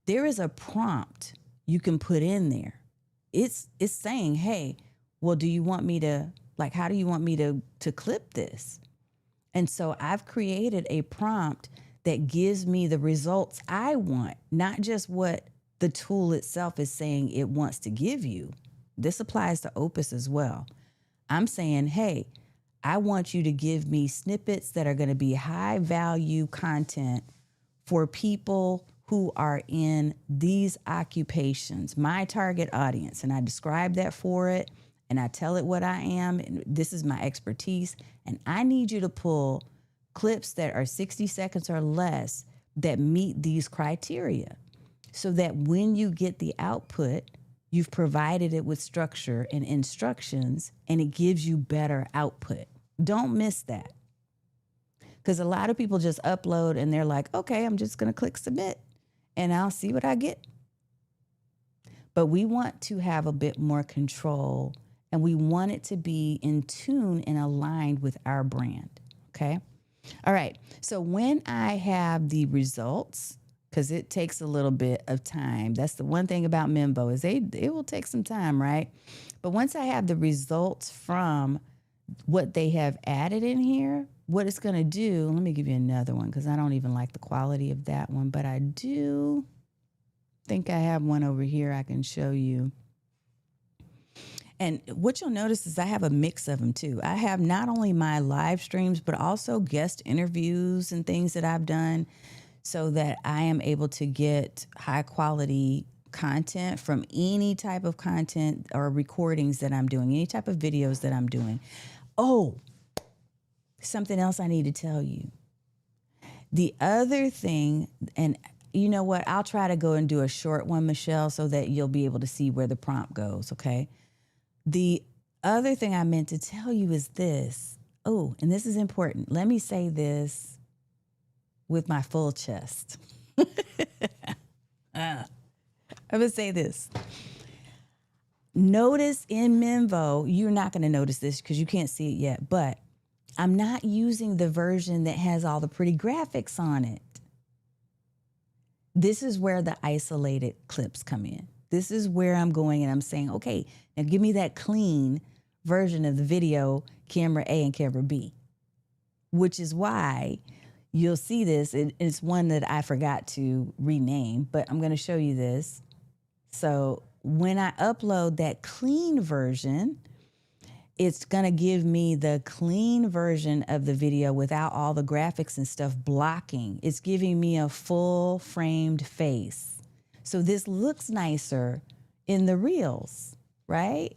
there is a prompt you can put in there. It's saying, hey, well, do you want me to, how do you want me to clip this? And so I've created a prompt that gives me the results I want, not just what the tool itself is saying it wants to give you. This applies to Opus as well. I'm saying, hey, I want you to give me snippets that are going to be high value content for people who are in these occupations, my target audience. And I describe that for it. And I tell it what I am, and this is my expertise, and I need you to pull clips that are 60 seconds or less that meet these criteria so that when you get the output, you've provided it with structure and instructions, and it gives you better output. Don't miss that. Because a lot of people just upload and they're like, okay, I'm just going to click submit, and I'll see what I get. But we want to have a bit more control, and we want it to be in tune and aligned with our brand, okay? All right, so when I have the results, because it takes a little bit of time. That's the one thing about Minvo is it will take some time, right? But once I have the results from what they have added in here, what it's going to do, let me give you another one because I don't even like the quality of that one, but I do think I have one over here I can show you. And what you'll notice is I have a mix of them too. I have not only my live streams, but also guest interviews and things that I've done so that I am able to get high quality content from any type of content or recordings that I'm doing, any type of videos that I'm doing. Oh, something else I need to tell you. The other thing, and you know what? I'll try to go and do a short one, Michelle, so that you'll be able to see where the prompt goes, okay? The other thing I meant to tell you is this. Oh, and this is important. Let me say this with my full chest. I'm going to say this. Notice in Minvo, you're not going to notice this because you can't see it yet, but I'm not using the version that has all the pretty graphics on it. This is where the isolated clips come in. This is where I'm going and I'm saying, okay, now give me that clean version of the video, camera A and camera B, which is why you'll see this. It's one that I forgot to rename, but I'm going to show you this. So when I upload that clean version, it's going to give me the clean version of the video without all the graphics and stuff blocking. It's giving me a full framed face. So this looks nicer in the reels, right?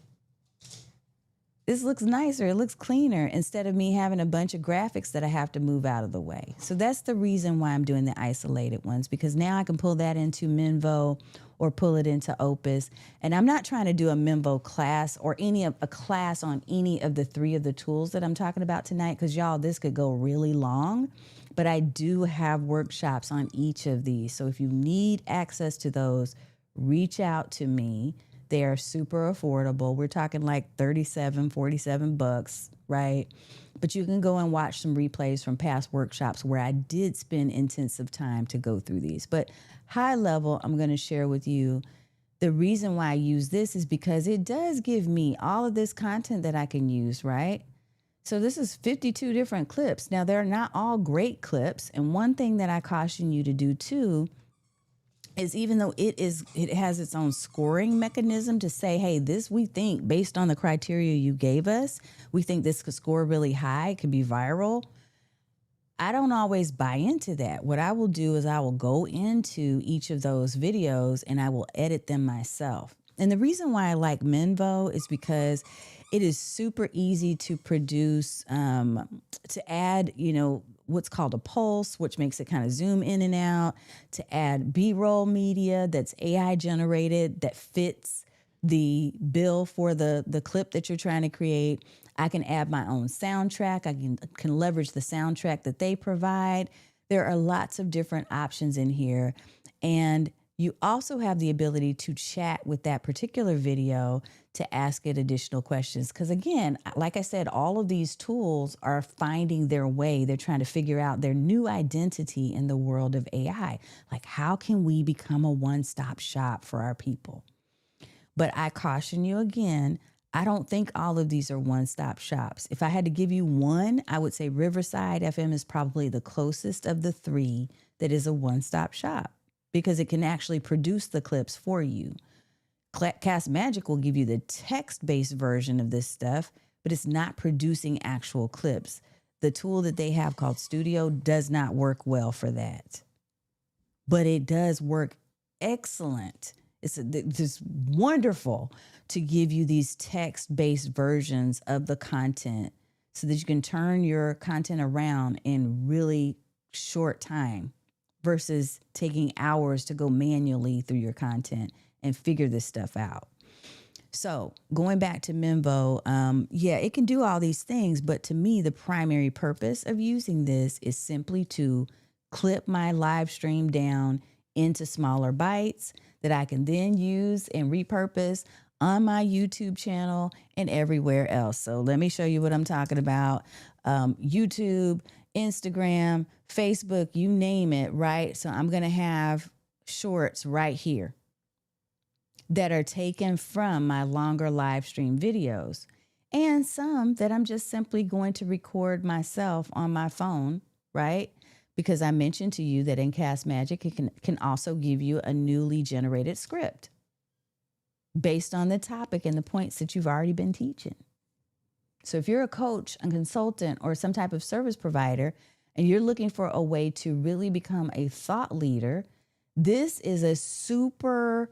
This looks nicer. It looks cleaner instead of me having a bunch of graphics that I have to move out of the way. So that's the reason why I'm doing the isolated ones, because now I can pull that into Minvo or pull it into Opus. And I'm not trying to do a Minvo class or a class on any of the 3 of the tools that I'm talking about tonight, because y'all, this could go really long. But I do have workshops on each of these. So if you need access to those, reach out to me. They are super affordable. We're talking like $47 right? But you can go and watch some replays from past workshops where I did spend intensive time to go through these. But high level, I'm going to share with you the reason why I use this is because it does give me all of this content that I can use, right? So this is 52 different clips. Now, they're not all great clips. And one thing that I caution you to do too is, even though it has its own scoring mechanism to say, hey, this, we think based on the criteria you gave us, we think this could score really high, it could be viral. I don't always buy into that. What I will do is I will go into each of those videos and I will edit them myself. And the reason why I like Minvo is because it is super easy to produce, to add, what's called a pulse, which makes it kind of zoom in and out, to add B-roll media that's AI generated that fits the bill for the clip that you're trying to create. I can add my own soundtrack. I can leverage the soundtrack that they provide. There are lots of different options in here. And you also have the ability to chat with that particular video to ask it additional questions. Because again, like I said, all of these tools are finding their way. They're trying to figure out their new identity in the world of AI. Like, how can we become a one-stop shop for our people? But I caution you again, I don't think all of these are one-stop shops. If I had to give you one, I would say Riverside FM is probably the closest of the 3 that is a one-stop shop, because it can actually produce the clips for you. CastMagic will give you the text-based version of this stuff, but it's not producing actual clips. The tool that they have called Studio does not work well for that, but it does work excellent. It's just wonderful to give you these text-based versions of the content so that you can turn your content around in really short time versus taking hours to go manually through your content and figure this stuff out. So going back to Minvo, it can do all these things, but to me, the primary purpose of using this is simply to clip my live stream down into smaller bites that I can then use and repurpose on my YouTube channel and everywhere else. So let me show you what I'm talking about. YouTube, Instagram, Facebook, you name it, right? So I'm going to have shorts right here that are taken from my longer live stream videos, and some that I'm just simply going to record myself on my phone, right? Because I mentioned to you that in CastMagic, it can also give you a newly generated script based on the topic and the points that you've already been teaching. So if you're a coach, a consultant, or some type of service provider, and you're looking for a way to really become a thought leader, this is a super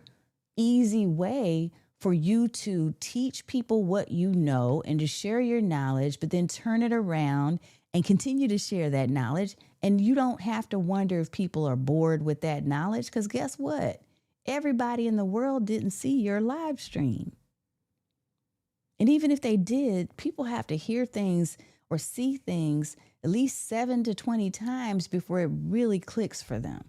easy way for you to teach people what you know and to share your knowledge, but then turn it around and continue to share that knowledge. And you don't have to wonder if people are bored with that knowledge, because guess what? Everybody in the world didn't see your live stream. And even if they did, people have to hear things or see things at least 7 to 20 times before it really clicks for them.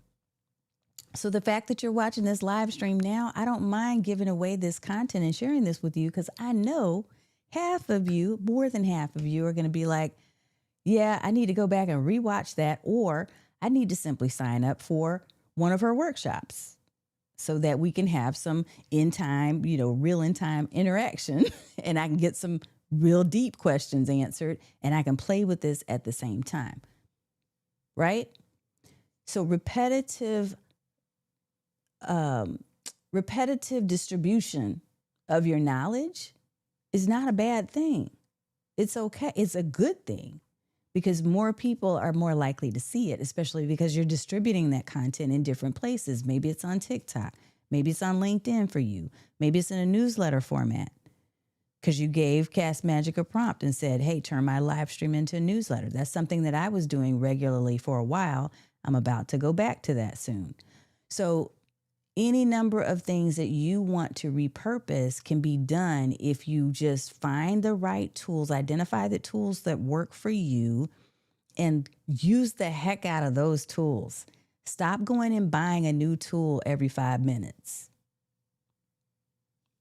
So the fact that you're watching this live stream now, I don't mind giving away this content and sharing this with you, because I know half of you, more than half of you, are going to be like, yeah, I need to go back and rewatch that, or I need to simply sign up for one of her workshops so that we can have some in-time, real in-time interaction and I can get some real deep questions answered and I can play with this at the same time, right? So repetitive repetitive distribution of your knowledge is not a bad thing. It's okay. It's a good thing because more people are more likely to see it, especially because you're distributing that content in different places. Maybe it's on TikTok. Maybe it's on LinkedIn for you. Maybe it's in a newsletter format because you gave CastMagic a prompt and said, hey, turn my live stream into a newsletter. That's something that I was doing regularly for a while. I'm about to go back to that soon. So any number of things that you want to repurpose can be done if you just find the right tools, identify the tools that work for you, and use the heck out of those tools. Stop going and buying a new tool every 5 minutes.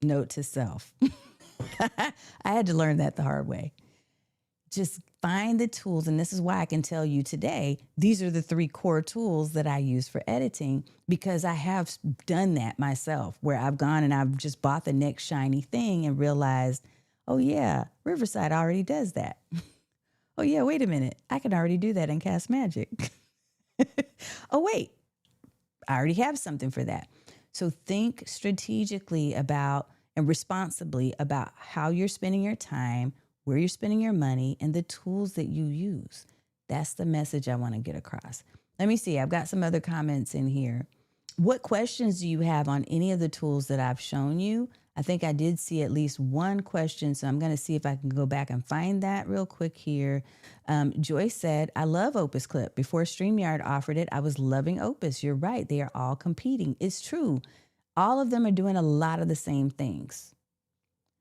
Note to self. I had to learn that the hard way. Just find the tools. And this is why I can tell you today, these are the 3 core tools that I use for editing, because I have done that myself, where I've gone and I've just bought the next shiny thing and realized, oh yeah, Riverside already does that. Oh yeah, wait a minute. I can already do that in CastMagic. Oh wait, I already have something for that. So think strategically about and responsibly about how you're spending your time, where you're spending your money, and the tools that you use. That's the message I want to get across. Let me see. I've got some other comments in here. What questions do you have on any of the tools that I've shown you? I think I did see at least one question, so I'm going to see if I can go back and find that real quick here. Joyce said, I love Opus Clip. Before StreamYard offered it, I was loving Opus. You're right. They are all competing. It's true. All of them are doing a lot of the same things.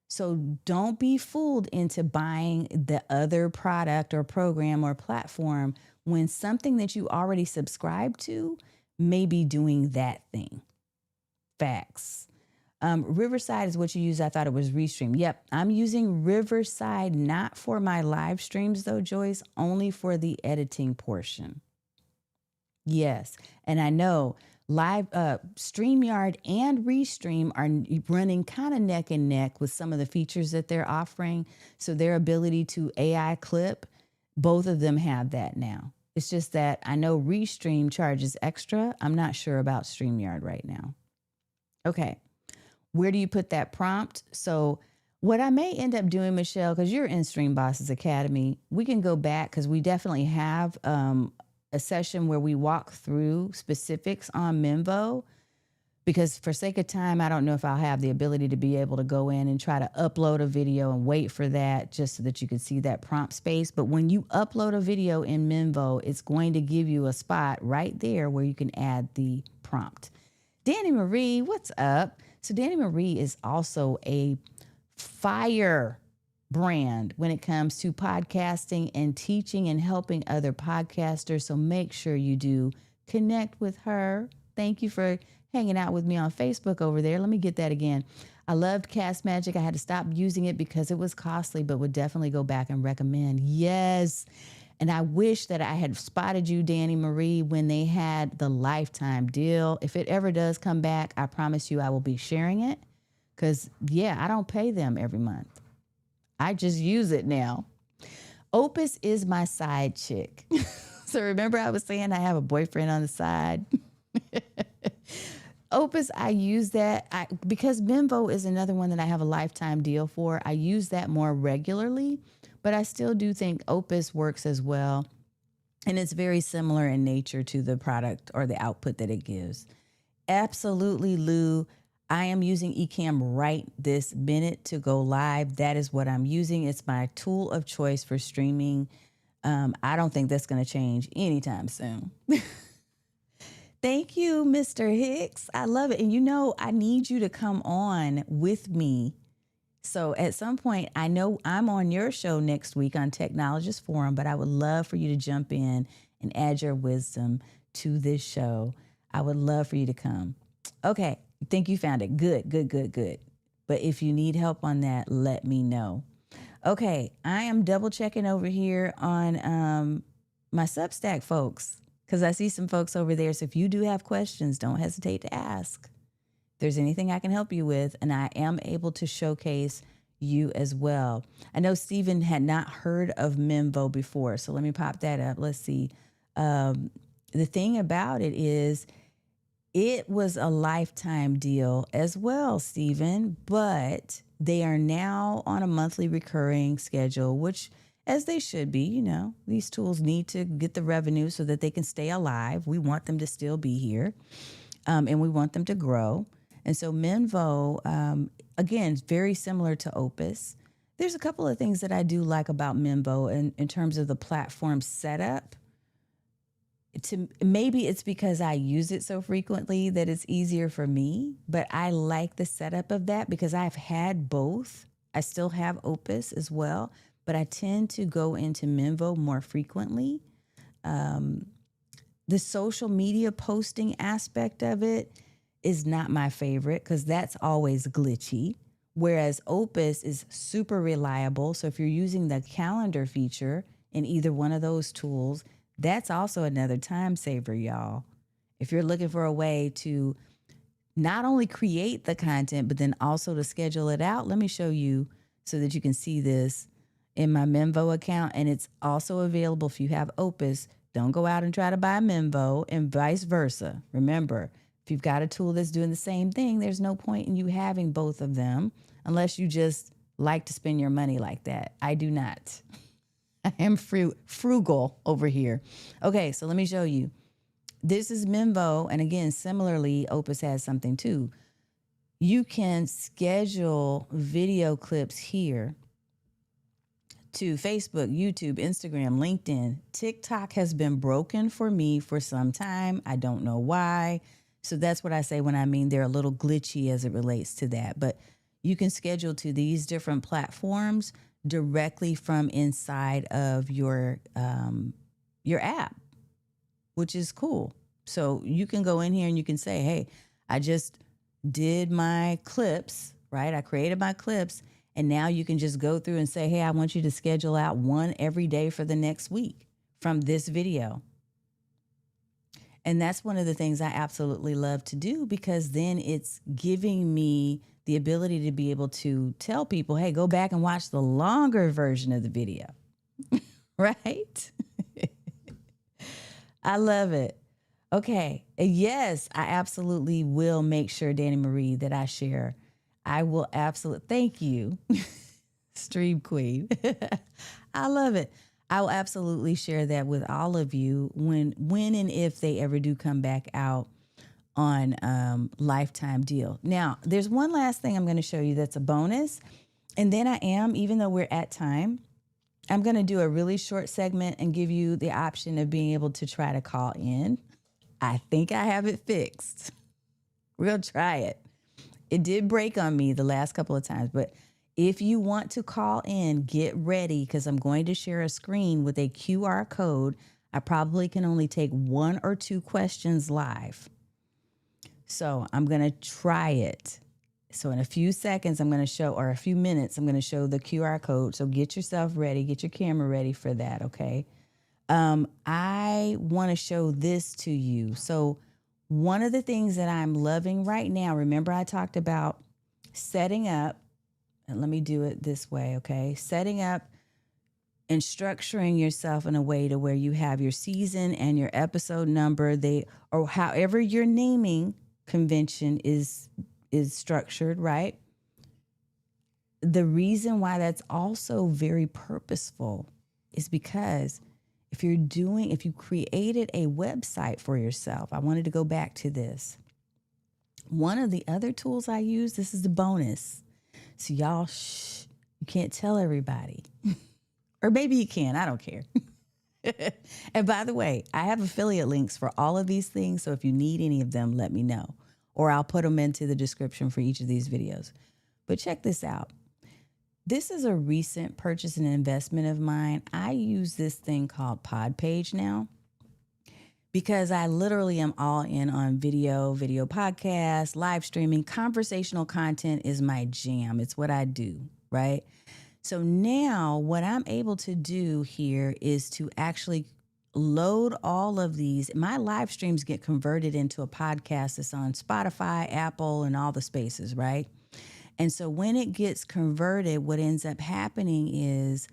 So don't be fooled into buying the other product or program or platform when something that you already subscribe to may be doing that thing. Facts. Riverside is what you use. I thought it was Restream. Yep, I'm using Riverside not for my live streams though, Joyce, only for the editing portion. Yes, and I know live StreamYard and Restream are running kind of neck and neck with some of the features that they're offering. So their ability to AI clip, both of them have that now. It's just that I know Restream charges extra. I'm not sure about StreamYard right now. Okay, where do you put that prompt? So what I may end up doing, Michelle, because you're in Stream Bosses Academy, we can go back because we definitely have a session where we walk through specifics on Minvo, because for sake of time, I don't know if I'll have the ability to be able to go in and try to upload a video and wait for that just so that you can see that prompt space. But when you upload a video in Minvo, it's going to give you a spot right there where you can add the prompt. Danny Marie, what's up? So Danny Marie is also a fire brand when it comes to podcasting and teaching and helping other podcasters. So make sure you do connect with her. Thank you for hanging out with me on Facebook over there. Let me get that again. I loved CastMagic. I had to stop using it because it was costly, but would definitely go back and recommend. Yes. And I wish that I had spotted you, Danny Marie, when they had the lifetime deal. If it ever does come back, I promise you I will be sharing it. Because, yeah, I don't pay them every month. I just use it now. Opus is my side chick. So remember I was saying I have a boyfriend on the side? Opus, I use that because Minvo is another one that I have a lifetime deal for. I use that more regularly, but I still do think Opus works as well. And it's very similar in nature to the product or the output that it gives. Absolutely, Lou. I am using Ecamm right this minute to go live. That is what I'm using. It's my tool of choice for streaming. I don't think that's going to change anytime soon. Thank you, Mr. Hicks. I love it. And you know, I need you to come on with me. So at some point, I know I'm on your show next week on Technologist Forum, but I would love for you to jump in and add your wisdom to this show. I would love for you to come. Okay. Think you found it. Good. But if you need help on that, let me know. Okay. I am double checking over here on my Substack folks, because I see some folks over there. So if you do have questions, don't hesitate to ask. If there's anything I can help you with, and I am able to showcase you as well. I know Stephen had not heard of Minvo before, so let me pop that up. Let's see. The thing about it is, It was a lifetime deal as well, Stephen, but they are now on a monthly recurring schedule, which, as they should be, these tools need to get the revenue so that they can stay alive. We want them to still be here, and we want them to grow. And so Minvo, again, is very similar to Opus. There's a couple of things that I do like about Minvo in terms of the platform setup. Maybe it's because I use it so frequently that it's easier for me, but I like the setup of that because I've had both. I still have Opus as well, but I tend to go into Minvo more frequently. The social media posting aspect of it is not my favorite because that's always glitchy. Whereas Opus is super reliable. So if you're using the calendar feature in either one of those tools, that's also another time saver, y'all. If you're looking for a way to not only create the content, but then also to schedule it out, let me show you so that you can see this in my Minvo account. And it's also available if you have Opus. Don't go out and try to buy Minvo and vice versa. Remember, if you've got a tool that's doing the same thing, there's no point in you having both of them unless you just like to spend your money like that. I do not. I am frugal over here. Okay, so let me show you. This is Minvo, and again, similarly, Opus has something too. You can schedule video clips here to Facebook, YouTube, Instagram, LinkedIn. TikTok has been broken for me for some time. I don't know why. So that's what I say when I mean they're a little glitchy as it relates to that. But you can schedule to these different platforms directly from inside of your app, which is cool. So you can go in here and you can say, hey, I just did my clips, right? I created my clips. And now you can just go through and say, hey, I want you to schedule out one every day for the next week from this video. And that's one of the things I absolutely love to do because then it's giving me the ability to be able to tell people, hey, go back and watch the longer version of the video, right? I love it. Okay. Yes, I absolutely will make sure, Danny Marie, that I share. I will absolutely. Thank you, Stream Queen. I love it. I will absolutely share that with all of you when and if they ever do come back out on lifetime deal. Now, there's one last thing I'm going to show you that's a bonus. And then even though we're at time, I'm going to do a really short segment and give you the option of being able to try to call in. I think I have it fixed. We're going to try it. It did break on me the last couple of times, but if you want to call in, get ready because I'm going to share a screen with a QR code. I probably can only take 1 or 2 questions live. So I'm going to try it. So in a few seconds, I'm going to show, or a few minutes, I'm going to show the QR code. So get yourself ready, get your camera ready for that, okay? I want to show this to you. So one of the things that I'm loving right now, remember I talked about setting up, and let me do it this way, okay? Setting up and structuring yourself in a way to where you have your season and your episode number, or however your naming convention is structured, right? The reason why that's also very purposeful is because if you created a website for yourself, I wanted to go back to this. One of the other tools I use, this is the bonus. So y'all, you can't tell everybody. Or maybe you can, I don't care. And by the way, I have affiliate links for all of these things. So if you need any of them, let me know. Or I'll put them into the description for each of these videos. But check this out. This is a recent purchase and investment of mine. I use this thing called Podpage now because I literally am all in on video podcasts, live streaming. Conversational content is my jam. It's what I do, right? So now what I'm able to do here is to actually load all of these. My live streams get converted into a podcast that's on Spotify, Apple, and all the spaces, right? And so when it gets converted, what ends up happening is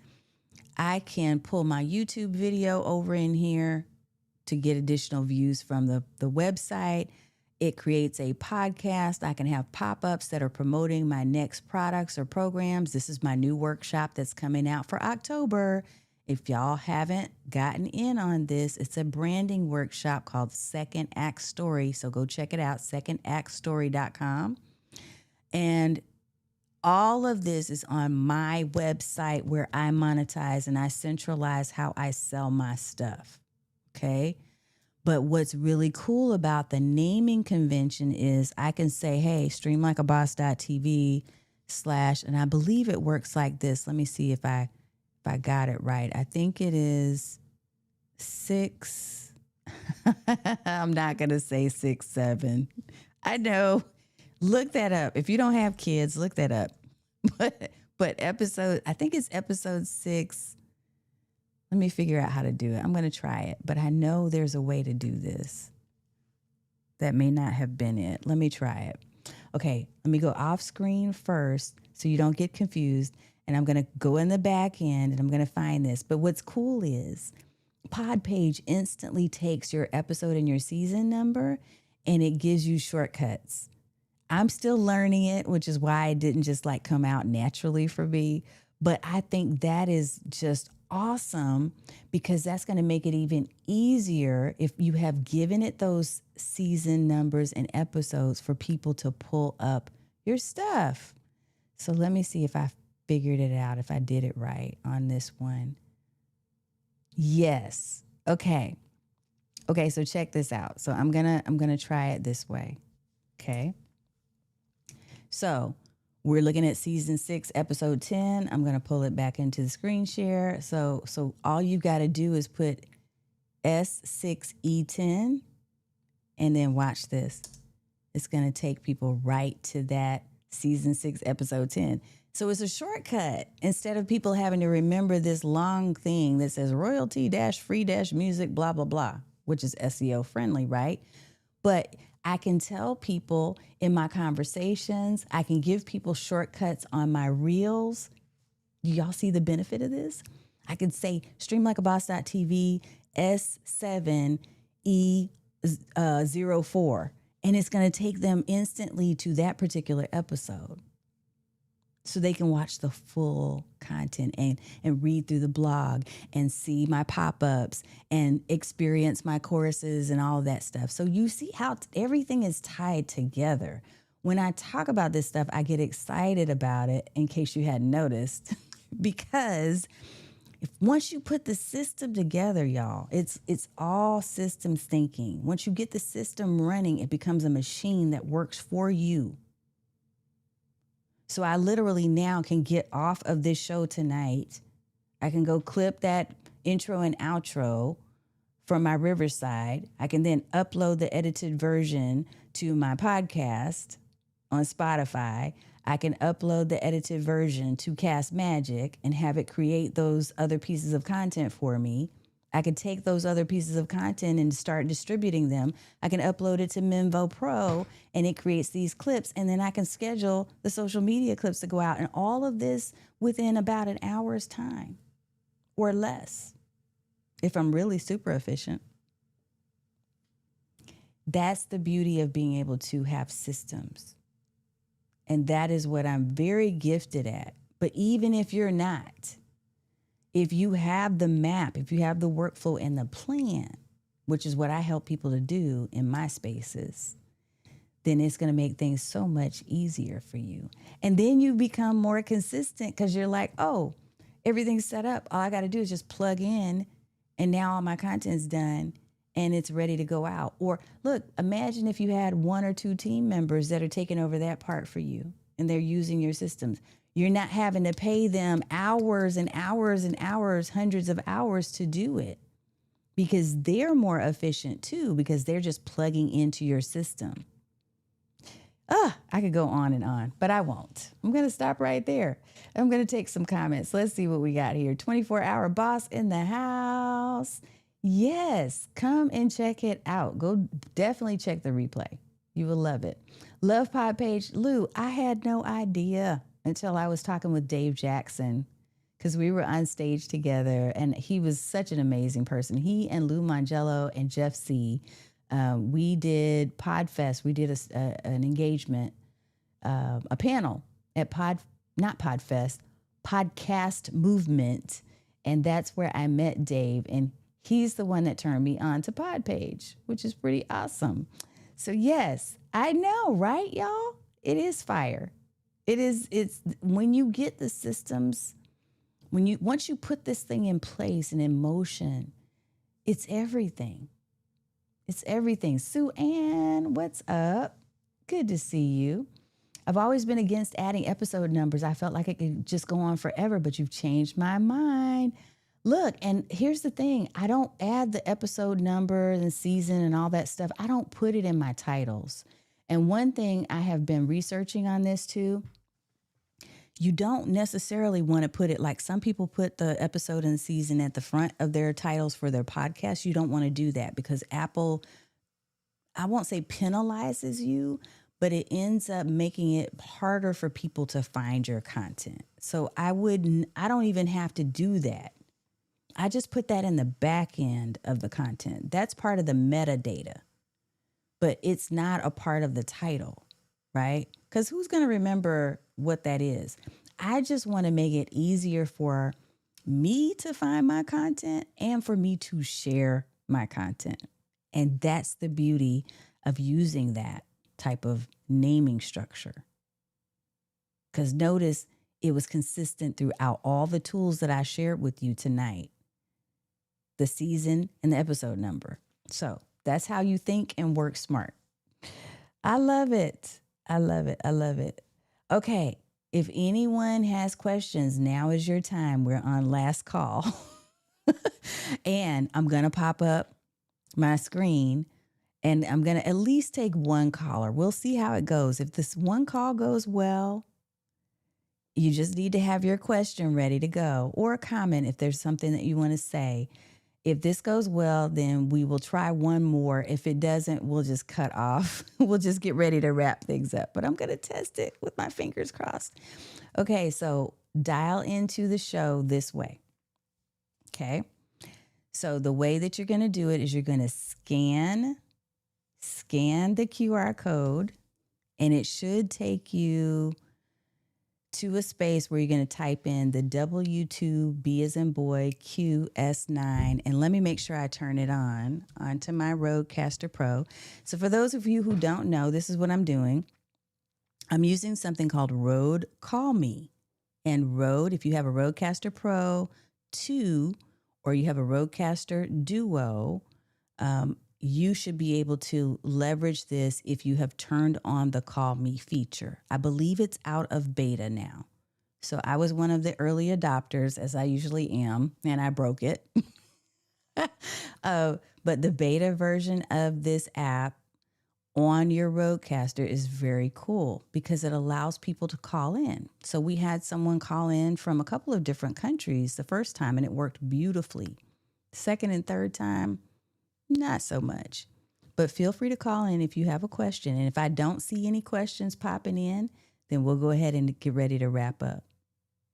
I can pull my YouTube video over in here to get additional views from the website. It creates a podcast. I can have pop-ups that are promoting my next products or programs. This is my new workshop that's coming out for October. If y'all haven't gotten in on this, it's a branding workshop called Second Act Story. So go check it out, secondactstory.com. And all of this is on my website where I monetize and I centralize how I sell my stuff. Okay. But what's really cool about the naming convention is I can say, hey, streamlikeaboss.tv / and I believe it works like this. Let me see if I got it right. I think it is 6. I'm not going to say 6, 7. I know. Look that up. If you don't have kids, look that up. But episode, I think it's episode 6. Let me figure out how to do it. I'm going to try it, but I know there's a way to do this. That may not have been it. Let me try it. Okay, let me go off screen first so you don't get confused. And I'm going to go in the back end and I'm going to find this. But what's cool is Podpage instantly takes your episode and your season number and it gives you shortcuts. I'm still learning it, which is why it didn't just like come out naturally for me. But I think that is just awesome because that's going to make it even easier if you have given it those season numbers and episodes for people to pull up your stuff. So let me see if I figured it out, if I did it right on this one. Yes. Okay. Okay, so check this out. So I'm going to try it this way. Okay. So we're looking at season 6, episode 10. I'm going to pull it back into the screen share. So all you got to do is put S6E10 and then watch this. It's going to take people right to that season 6, episode 10. So it's a shortcut instead of people having to remember this long thing that says royalty-free-music, blah, blah, blah, which is SEO friendly, right? But I can tell people in my conversations, I can give people shortcuts on my reels. Do y'all see the benefit of this? I could say streamlikeaboss.tv S7E04, and it's going to take them instantly to that particular episode. So they can watch the full content and read through the blog and see my pop-ups and experience my courses and all of that stuff. So you see how everything is tied together. When I talk about this stuff, I get excited about it, in case you hadn't noticed, because once you put the system together, y'all, it's all systems thinking. Once you get the system running, it becomes a machine that works for you. So I literally now can get off of this show tonight. I can go clip that intro and outro from my Riverside. I can then upload the edited version to my podcast on Spotify. I can upload the edited version to CastMagic and have it create those other pieces of content for me. I can take those other pieces of content and start distributing them. I can upload it to Minvo Pro and it creates these clips. And then I can schedule the social media clips to go out, and all of this within about an hour's time or less, if I'm really super efficient. That's the beauty of being able to have systems. And that is what I'm very gifted at. But even if you're not, if you have the map, if you have the workflow and the plan, which is what I help people to do in my spaces, then it's going to make things so much easier for you. And then you become more consistent because you're like, oh, everything's set up. All I got to do is just plug in and now all my content's done and it's ready to go out. Or look, imagine if you had 1 or 2 team members that are taking over that part for you and they're using your systems. You're not having to pay them hours and hours and hours, hundreds of hours to do it, because they're more efficient too, because they're just plugging into your system. I could go on, but I won't. I'm going to stop right there. I'm going to take some comments. Let's see what we got here. 24-hour boss in the house. Yes, come and check it out. Go definitely check the replay. You will love it. Love Pod Page. Lou, I had no idea until I was talking with Dave Jackson, because we were on stage together and he was such an amazing person. He and Lou Mangello and Jeff C. We did Podfest. We did an engagement, a panel at not Podfest, Podcast Movement. And that's where I met Dave. And he's the one that turned me on to Podpage, which is pretty awesome. So yes, I know, right, y'all? It is fire. It's when you get the systems, once you put this thing in place and in motion, it's everything. It's everything. Sue Ann, what's up? Good to see you. I've always been against adding episode numbers. I felt like it could just go on forever, but you've changed my mind. Look, and here's the thing. I don't add the episode number and season and all that stuff. I don't put it in my titles. And one thing I have been researching on this too, you don't necessarily want to put it like some people put the episode and season at the front of their titles for their podcast. You don't want to do that because Apple, I won't say penalizes you, but it ends up making it harder for people to find your content. So I don't even have to do that. I just put that in the back end of the content. That's part of the metadata, but it's not a part of the title, right? Because who's going to remember what that is? I just want to make it easier for me to find my content and for me to share my content. And that's the beauty of using that type of naming structure. Because notice it was consistent throughout all the tools that I shared with you tonight. The season and the episode number. So that's how you think and work smart. I love it. I love it. I love it. Okay. If anyone has questions, now is your time. We're on last call. And I'm going to pop up my screen and I'm going to at least take one caller. We'll see how it goes. If this one call goes well, you just need to have your question ready to go or a comment if there's something that you want to say. If this goes well, then we will try one more. If it doesn't, we'll just cut off. We'll just get ready to wrap things up. But I'm going to test it with my fingers crossed. Okay, so dial into the show this way. Okay, so the way that you're going to do it is you're going to scan the QR code, and it should take you to a space where you're going to type in the W2B as in boy QS9. And let me make sure I turn it onto my Rodecaster Pro. So for those of you who don't know, this is what I'm doing. I'm using something called Rode Call Me. And Rode, if you have a Rodecaster Pro 2 or you have a Rodecaster Duo, you should be able to leverage this if you have turned on the Call Me feature. I believe it's out of beta now. So I was one of the early adopters, as I usually am, and I broke it. But the beta version of this app on your Rodecaster is very cool because it allows people to call in. So we had someone call in from a couple of different countries the first time, and it worked beautifully. Second and third time, not so much, but feel free to call in if you have a question. And if I don't see any questions popping in, then we'll go ahead and get ready to wrap up.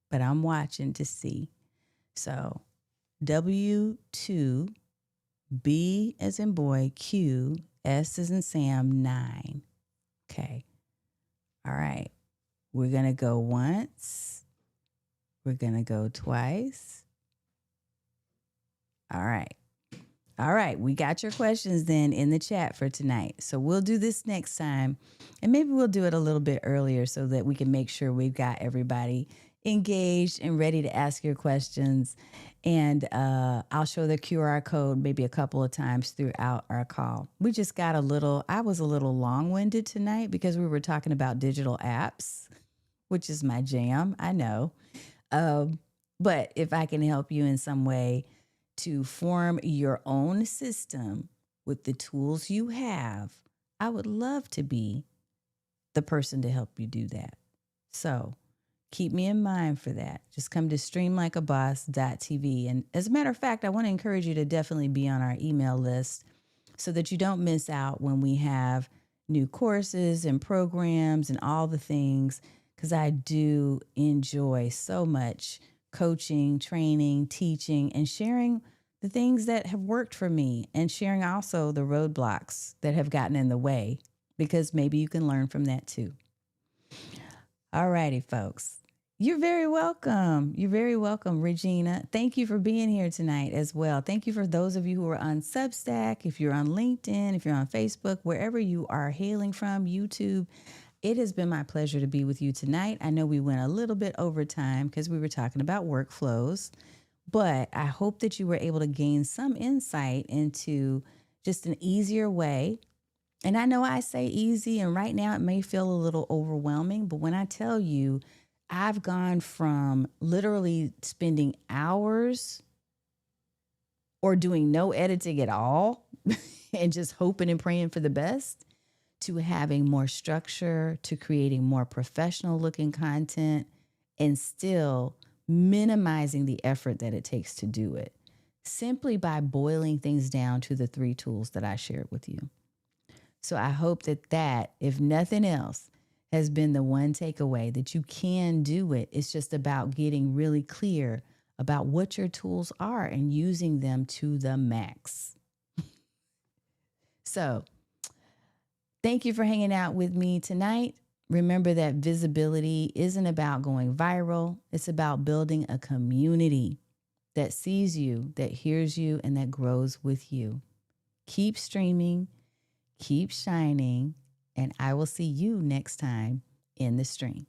But I'm watching to see. So W2, B as in boy, Q, S as in Sam, 9. Okay. All right. We're going to go once. We're going to go twice. All right. All right, we got your questions then in the chat for tonight. So we'll do this next time, and maybe we'll do it a little bit earlier so that we can make sure we've got everybody engaged and ready to ask your questions. And I'll show the QR code maybe a couple of times throughout our call. I was a little long-winded tonight because we were talking about digital apps, which is my jam, I know. But if I can help you in some way to form your own system with the tools you have, I would love to be the person to help you do that. So keep me in mind for that. Just come to streamlikeaboss.tv. And as a matter of fact, I want to encourage you to definitely be on our email list so that you don't miss out when we have new courses and programs and all the things, because I do enjoy so much coaching, training, teaching, and sharing the things that have worked for me and sharing also the roadblocks that have gotten in the way, because maybe you can learn from that too. All righty, folks. You're very welcome. You're very welcome, Regina. Thank you for being here tonight as well. Thank you for those of you who are on Substack, if you're on LinkedIn, if you're on Facebook, wherever you are hailing from, YouTube. It has been my pleasure to be with you tonight. I know we went a little bit over time because we were talking about workflows, but I hope that you were able to gain some insight into just an easier way. And I know I say easy, and right now it may feel a little overwhelming, but when I tell you, I've gone from literally spending hours or doing no editing at all and just hoping and praying for the best, to having more structure, to creating more professional looking content, and still minimizing the effort that it takes to do it, simply by boiling things down to the 3 tools that I shared with you. So I hope that, if nothing else, has been the one takeaway, that you can do it. It's just about getting really clear about what your tools are and using them to the max. So thank you for hanging out with me tonight. Remember that visibility isn't about going viral. It's about building a community that sees you, that hears you, and that grows with you. Keep streaming, keep shining, and I will see you next time in the stream.